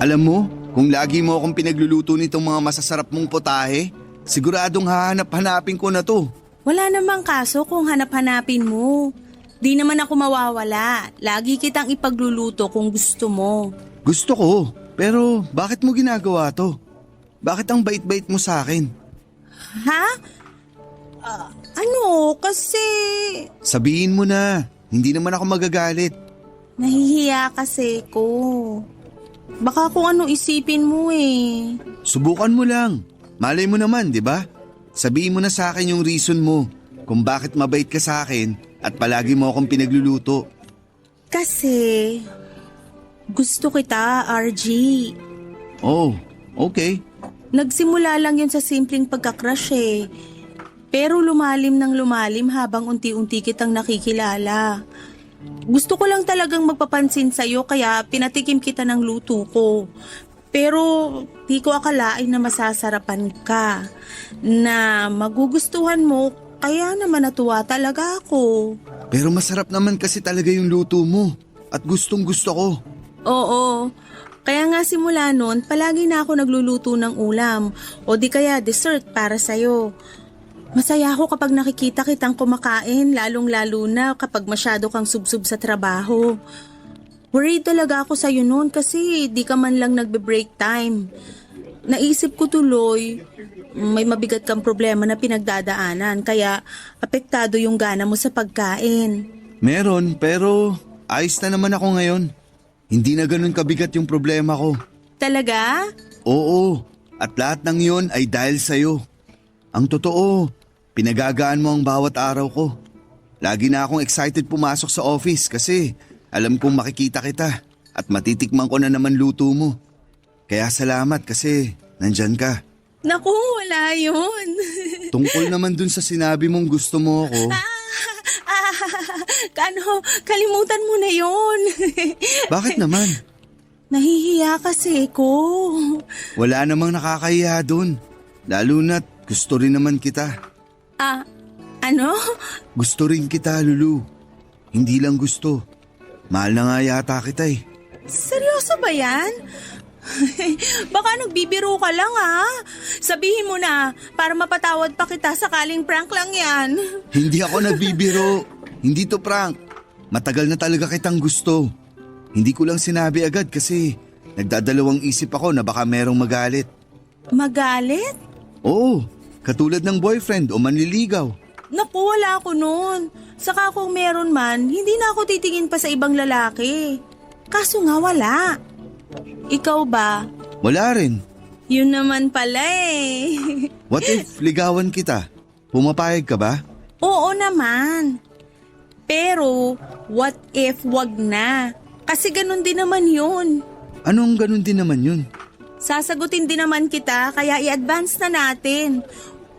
Alam mo, kung lagi mo akong pinagluluto nitong mga masasarap mong potahe, siguradong hahanap-hanapin ko na to. Wala namang kaso kung hanap-hanapin mo. Di naman ako mawawala. Lagi kitang ipagluluto kung gusto mo. Gusto ko, pero bakit mo ginagawa to? Bakit ang bait-bait mo sa akin? Ha? Ano? Kasi Sabihin mo na, hindi naman ako magagalit. nahihiya kasi ko. Baka kung ano isipin mo eh. Subukan mo lang. Malay mo naman, di ba? Sabihin mo na sa akin yung reason mo kung bakit mabait ka sa akin at palagi mo akong pinagluluto. Kasi gusto kita, RG. Oh, okay. Nagsimula lang yun sa simpleng pagkakrush eh. Pero lumalim ng lumalim habang unti-unti kitang nakikilala. Gusto ko lang talagang magpapansin sa'yo kaya pinatikim kita ng luto ko. Pero di ko akalain na masasarapan ka. Na magugustuhan mo kaya naman natuwa talaga ako. Pero masarap naman kasi talaga yung luto mo at gustong gusto ko. Oo. Kaya nga simula nun, palagi na ako nagluluto ng ulam o di kaya dessert para sa'yo. Masaya ako kapag nakikita kitang kumakain, lalong-lalo na kapag masyado kang subsub sa trabaho. Worried talaga ako sa'yo noon kasi di ka man lang nagbe-break time. Naisip ko tuloy, may mabigat kang problema na pinagdadaanan kaya apektado yung gana mo sa pagkain. Meron, pero ayos na naman ako ngayon. Hindi na ganun kabigat yung problema ko. Talaga? Oo, at lahat ng yun ay dahil sa'yo. Ang totoo, pinagagaan mo ang bawat araw ko. Lagi na akong excited pumasok sa office kasi alam kong makikita kita at matitikman ko na naman luto mo. Kaya salamat kasi nandyan ka. Naku, wala yun. Tungkol naman dun sa sinabi mong gusto mo ako, Kalimutan mo na yun. bakit naman? Nahihiya kasi ko. Wala namang nakakahiya dun. Lalo na't gusto rin naman kita. Ano? Gusto rin kita, Lulu. Hindi lang gusto. Mahal na nga yata kita eh. Seryoso ba yan? Baka nagbibiro ka lang Sabihin mo na para mapatawad pa kita sakaling prank lang yan. Hindi ako nagbibiro. Hindi to prank. Matagal na talaga kitang gusto. Hindi ko lang sinabi agad kasi nagdadalawang isip ako na baka merong magalit. Magalit? Oo, katulad ng boyfriend o manliligaw. Naku, wala ako noon. Saka kung meron man, hindi na ako titingin pa sa ibang lalaki. Kaso nga wala. Ikaw ba? Wala rin. Yun naman pala eh. What if ligawan kita? Pumapayag ka ba? Oo naman. Pero, what if wag na? Kasi ganun din naman yun. Anong ganun din naman yun? Sasagutin din naman kita, kaya i-advance na natin.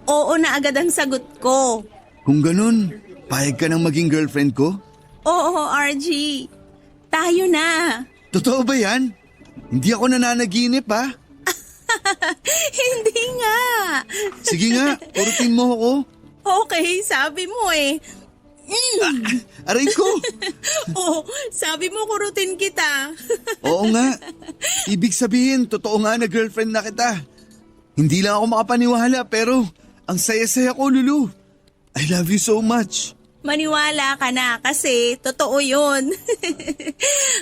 Oo na agad ang sagot ko. Kung ganun, payag ka nang maging girlfriend ko? Oo, RG. Tayo na. Totoo ba yan? Hindi ako nananaginip ha? Hindi nga. Sige nga, urutin mo ako. Okay, sabi mo eh. Aray ko! Oh, sabi mo kurutin kita. Oo nga. Ibig sabihin, totoo nga na girlfriend na kita. Hindi lang ako makapaniwala pero ang saya-saya ko, Lulu. I love you so much. Maniwala ka na kasi totoo yun.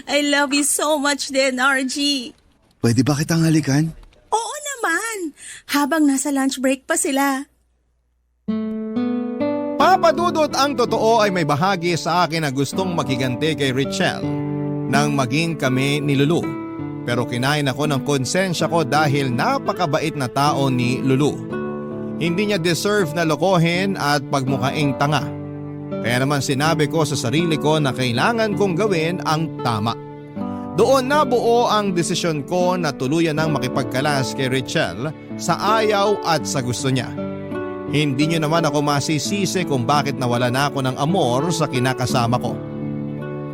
I love you so much din, RG. Pwede ba kitang halikan? Oo naman. Habang nasa lunch break pa sila. Papadudot, ang totoo ay may bahagi sa akin na gustong makiganti kay Richelle nang maging kami ni Lulu. Pero kinain ako ng konsensya ko dahil napakabait na tao ni Lulu. Hindi niya deserve na lokohin at pagmukhaing tanga. Kaya naman sinabi ko sa sarili ko na kailangan kong gawin ang tama. Doon nabuo ang desisyon ko na tuluyan ng makipagkalas kay Richelle sa ayaw at sa gusto niya. Hindi niyo naman ako masisisi kung bakit nawala na ako ng amor sa kinakasama ko.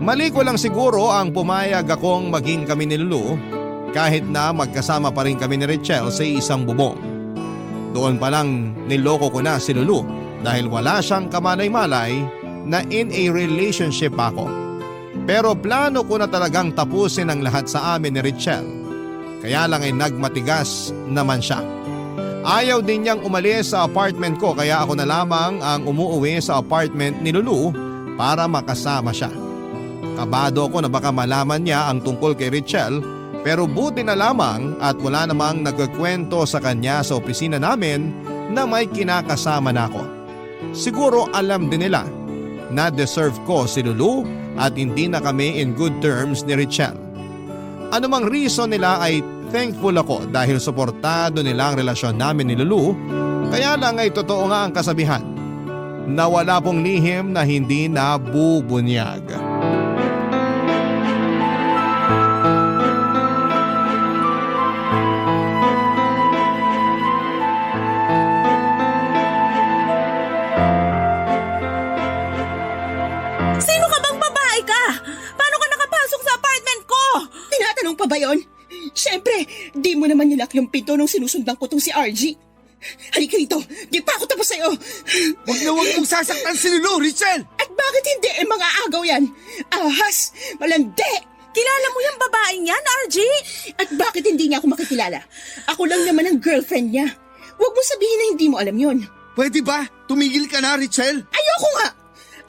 Mali ko lang siguro ang pumayag akong maging kami ni Lulu kahit na magkasama pa rin kami ni Richelle sa isang bubong. Doon pa lang niloko ko na si Lulu dahil wala siyang kamalay-malay na in a relationship ako. Pero plano ko na talagang tapusin ang lahat sa amin ni Richelle. Kaya lang ay nagmatigas naman siya. Ayaw din niyang umalis sa apartment ko kaya ako na lamang ang umuuwi sa apartment ni Lulu para makasama siya. Kabado ako na baka malaman niya ang tungkol kay Richelle pero buti na lamang at wala namang nagkukwento sa kanya sa opisina namin na may kinakasama na ako. Siguro alam din nila na deserve ko si Lulu at hindi na kami in good terms ni Richelle. Anumang reason nila ay thankful ako dahil suportado nila ang relasyon namin ni Lulu, kaya lang ay totoo nga ang kasabihan na wala pong lihim na hindi nabubunyag. Sino ka bang babae ka? Paano ka nakapasok sa apartment ko? Tinatanong pa ba yun? Siyempre, di mo naman nilak yung pinto nung sinusundan ko tong si RG. Halika rito, di pa ako tapos sa'yo. Huwag na huwag mong sasaktan si Lulu, Richelle! At bakit hindi mga agaw yan? Ahas, malandi! Kilala mo yung babaeng yan, RG? At bakit hindi niya ako makikilala? Ako lang naman ang girlfriend niya. Huwag mo sabihin na hindi mo alam yon. Pwede ba? Tumigil ka na, Richelle! Ayoko nga!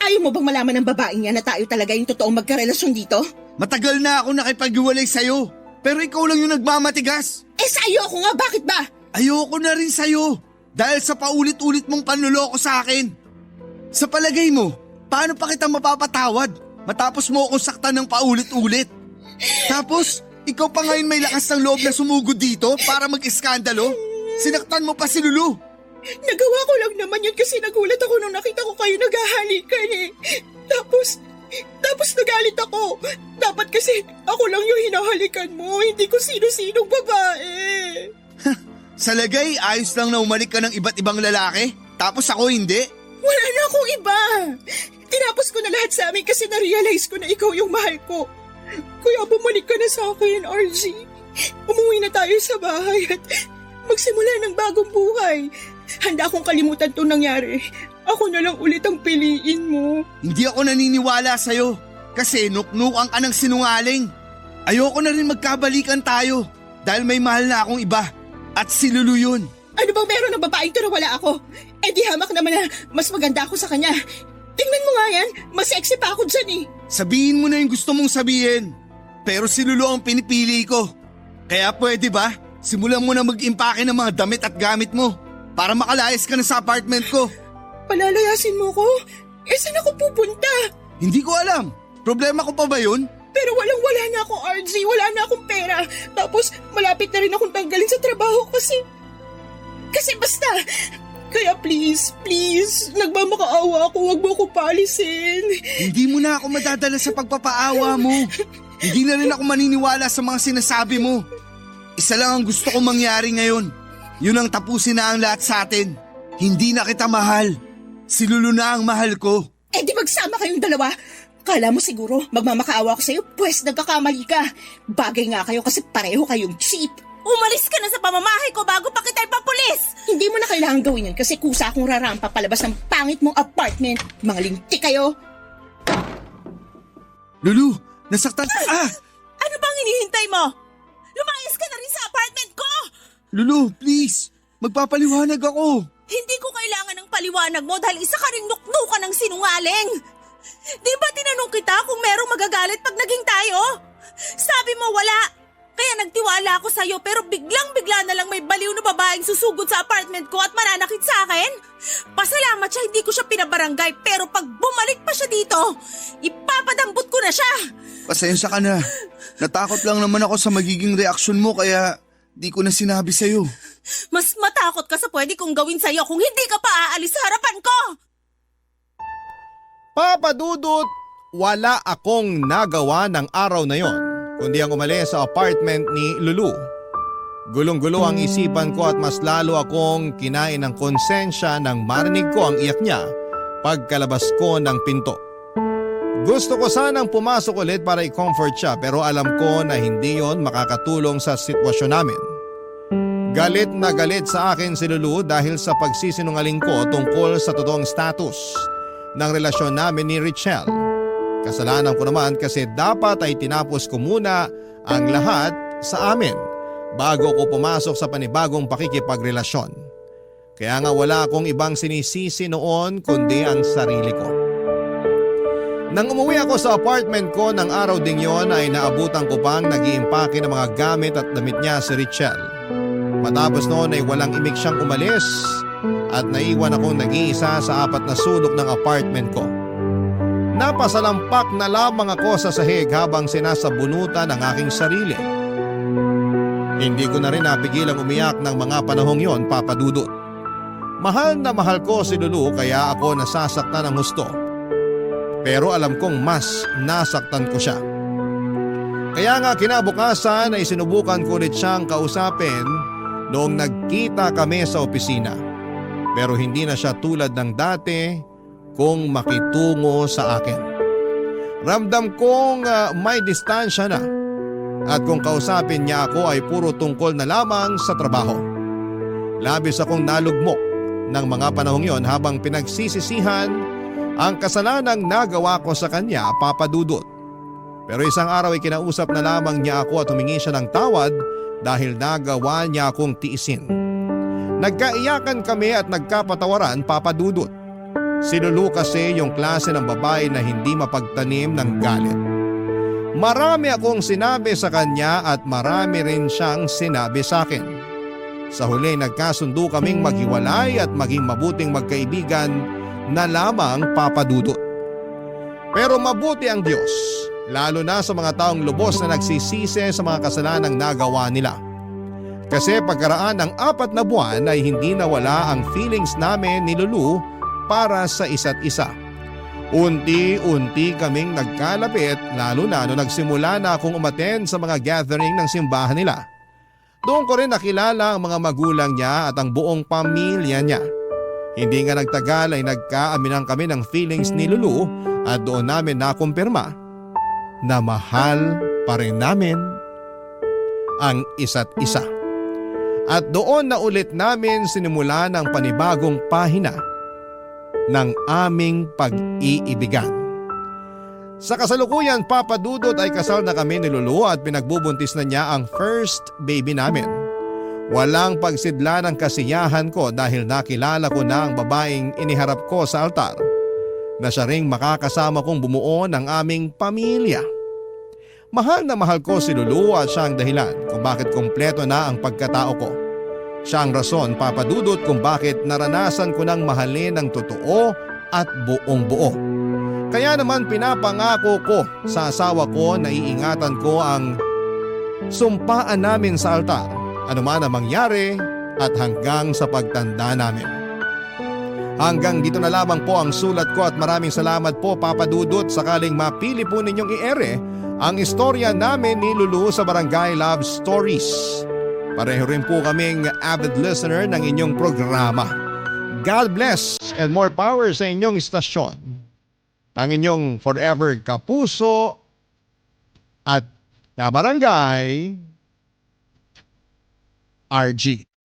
Ayaw mo bang malaman ng babaeng niya na tayo talaga yung totoong magkarelasyon dito? Matagal na ako nakipag-iwalay sa'yo. Pero ikaw lang yung nagmamatigas. Sa ayoko nga, bakit ba? Ayoko na rin sa'yo. Dahil sa paulit-ulit mong panluloko sa akin. Sa palagay mo, paano pa kita mapapatawad? Matapos mo akong saktan ng paulit-ulit. Tapos, ikaw pa ngayon may lakas ng loob na sumugod dito para mag-iskandalo? Sinaktan mo pa si Lulu. Nagawa ko lang naman yun kasi nagulat ako nung nakita ko kayo naghahalikan eh. Tapos nagalit ako. Dapat kasi ako lang yung hinahalikan mo, hindi ko sino-sinong babae. Sa lagay, ayos lang na umalik ka ng iba't ibang lalaki. Tapos ako hindi. Wala na akong iba. Tinapos ko na lahat sa amin kasi na-realize ko na ikaw yung mahal ko. Kaya bumalik ka na sa akin, RG. Umuwi na tayo sa bahay at magsimula ng bagong buhay. Handa akong kalimutan itong nangyari. Ako na lang ulit ang piliin mo. Hindi ako naniniwala sa'yo. Kasi nuknukan ka ng sinungaling. Ayoko na rin magkabalikan tayo. Dahil may mahal na akong iba. At si Lulu yun. Ano bang meron ng babaeng to na wala ako? Di hamak naman na mas maganda ako sa kanya. Tingnan mo nga yan, mas sexy pa ako dyan eh. Sabihin mo na yung gusto mong sabihin. Pero si Lulu ang pinipili ko. Kaya pwede ba? Simulan mo na mag-impake ng mga damit at gamit mo. Para makalayas ka na sa apartment ko. Palalayasin mo ko? Saan ako pupunta? Hindi ko alam. Problema ko pa ba yun? Pero walang-wala na ako, RG. Wala na akong pera. Tapos malapit na rin akong tanggalin sa trabaho kasi basta. Kaya please, nagmamakaawa ako. Huwag mo ako palisin. Hindi mo na ako madadala sa pagpapaawa mo. Hindi na rin ako maniniwala sa mga sinasabi mo. Isa lang ang gusto kong mangyari ngayon. Yun ang tapusin na ang lahat sa atin. Hindi na kita mahal. Si Lulu na ang mahal ko. Di magsama kayong dalawa. Kala mo siguro magmamakaawa ako sa'yo, pues nagkakamali ka. Bagay nga kayo kasi pareho kayong cheap. Umalis ka na sa pamamahay ko bago pa kita ipapulis! Hindi mo na kailangan gawin yun kasi kusa akong rarampa palabas ng pangit mong apartment. Mga linti kayo. Lulu, nasaktan... Ano bang hinihintay mo? Lumayas ka na rin sa apartment ko! Lulu, please. Magpapaliwanag ako. Hindi ko kailangan ng paliwanag mo dahil isa ka rin nuknukan ng sinungaling. Di ba tinanong kita kung merong magagalit pag naging tayo? Sabi mo wala. Kaya nagtiwala ako sa'yo pero biglang-bigla na lang may baliw na babaeng susugod sa apartment ko at mananakit sa akin. Pasalamat siya hindi ko siya pinabarangay pero pag bumalik pa siya dito, ipapadambot ko na siya. Pasensya ka na. Natakot lang naman ako sa magiging reaksyon mo kaya di ko na sinabi sa'yo. Mas matakot ka sa pwede kong gawin sa'yo kung hindi ka pa aalis sa harapan ko. Papa Dudut, wala akong nagawa ng araw na yon, kundi ang umalis sa apartment ni Lulu. Gulong-gulo ang isipan ko at mas lalo akong kinain ng konsensya nang marinig ko ang iyak niya pagkalabas ko ng pinto. Gusto ko sanang pumasok ulit para i-comfort siya pero alam ko na hindi yon makakatulong sa sitwasyon namin. Galit na galit sa akin si Lulu dahil sa pagsisinungaling ko tungkol sa totoong status ng relasyon namin ni Richelle. Kasalanan ko naman kasi dapat ay tinapos ko muna ang lahat sa amin bago ko pumasok sa panibagong pakikipagrelasyon. Kaya nga wala akong ibang sinisisi noon kundi ang sarili ko. Nang umuwi ako sa apartment ko ng araw ding yon ay naabutan ko pang nag-iimpake ng mga gamit at damit niya si Richelle. Matapos noon ay walang imik siyang umalis at naiwan akong nag-iisa sa 4 na sulok ng apartment ko. Napasalampak na lamang ako sa sahig habang sinasabunutan ang aking sarili. Hindi ko na rin napigilang umiyak ng mga panahong yon, Papa Dudut. Mahal na mahal ko si Lulu kaya ako nasasaktan ng husto. Pero alam kong mas nasaktan ko siya. Kaya nga kinabukasan ay sinubukan ko ulit siyang kausapin noong nagkita kami sa opisina. Pero hindi na siya tulad ng dati kung makitungo sa akin. Ramdam kong may distansya na at kung kausapin niya ako ay puro tungkol na lamang sa trabaho. Labis akong nalugmok ng mga panahong yon habang pinagsisisihan ang kasalanang nagawa ko sa kanya, Papa Dudut. Pero isang araw ay kinausap na lamang niya ako at humingi siya ng tawad dahil nagawa niya akong tiisin. Nagkaiyakan kami at nagkapatawaran, Papa Dudut. Si Lulu kasi yung klase ng babae na hindi mapagtanim ng galit. Marami akong sinabi sa kanya at marami rin siyang sinabi sa akin. Sa huli nagkasundo kaming maghiwalay at maging mabuting magkaibigan na lamang, Papa Dudut. Pero mabuti ang Diyos, lalo na sa mga taong lubos na nagsisisi sa mga kasalanang nagawa nila. Kasi pagkaraan ng 4 na buwan ay hindi nawala ang feelings namin ni Lulu para sa isa't isa. Unti-unti kaming nagkalapit lalo na nung nagsimula na akong umattend sa mga gathering ng simbahan nila. Doon ko rin nakilala ang mga magulang niya at ang buong pamilya niya. Hindi nga nagtagal ay nagkaaminan kami ng feelings ni Lulu at doon namin nakumpirma na mahal pa rin namin ang isa't isa. At doon na ulit namin sinimula ng panibagong pahina ng aming pag-iibigan. Sa kasalukuyan, Papa Dudut, ay kasal na kami ni Lulu at pinagbubuntis na niya ang first baby namin. Walang pagsidla ng kasiyahan ko dahil nakilala ko na ang babaeng iniharap ko sa altar na siya ring makakasama kong bumuo ng aming pamilya. Mahal na mahal ko si Lulu at siya ang dahilan kung bakit kumpleto na ang pagkatao ko. Siya ang rason, Papa Dudut, kung bakit naranasan ko ng mahalin ng totoo at buong buo. Kaya naman pinapangako ko sa asawa ko na iingatan ko ang sumpaan namin sa altar, anuman ang mangyari at hanggang sa pagtanda namin. Hanggang dito na lamang po ang sulat ko at maraming salamat po, Papa Dudut, sakaling mapili po ninyong i-ere ang istorya namin ni Lulu sa Barangay Love Stories. Pareho rin po kaming avid listener ng inyong programa. God bless and more power sa inyong istasyon. Ang inyong forever kapuso at kabarangay, RG.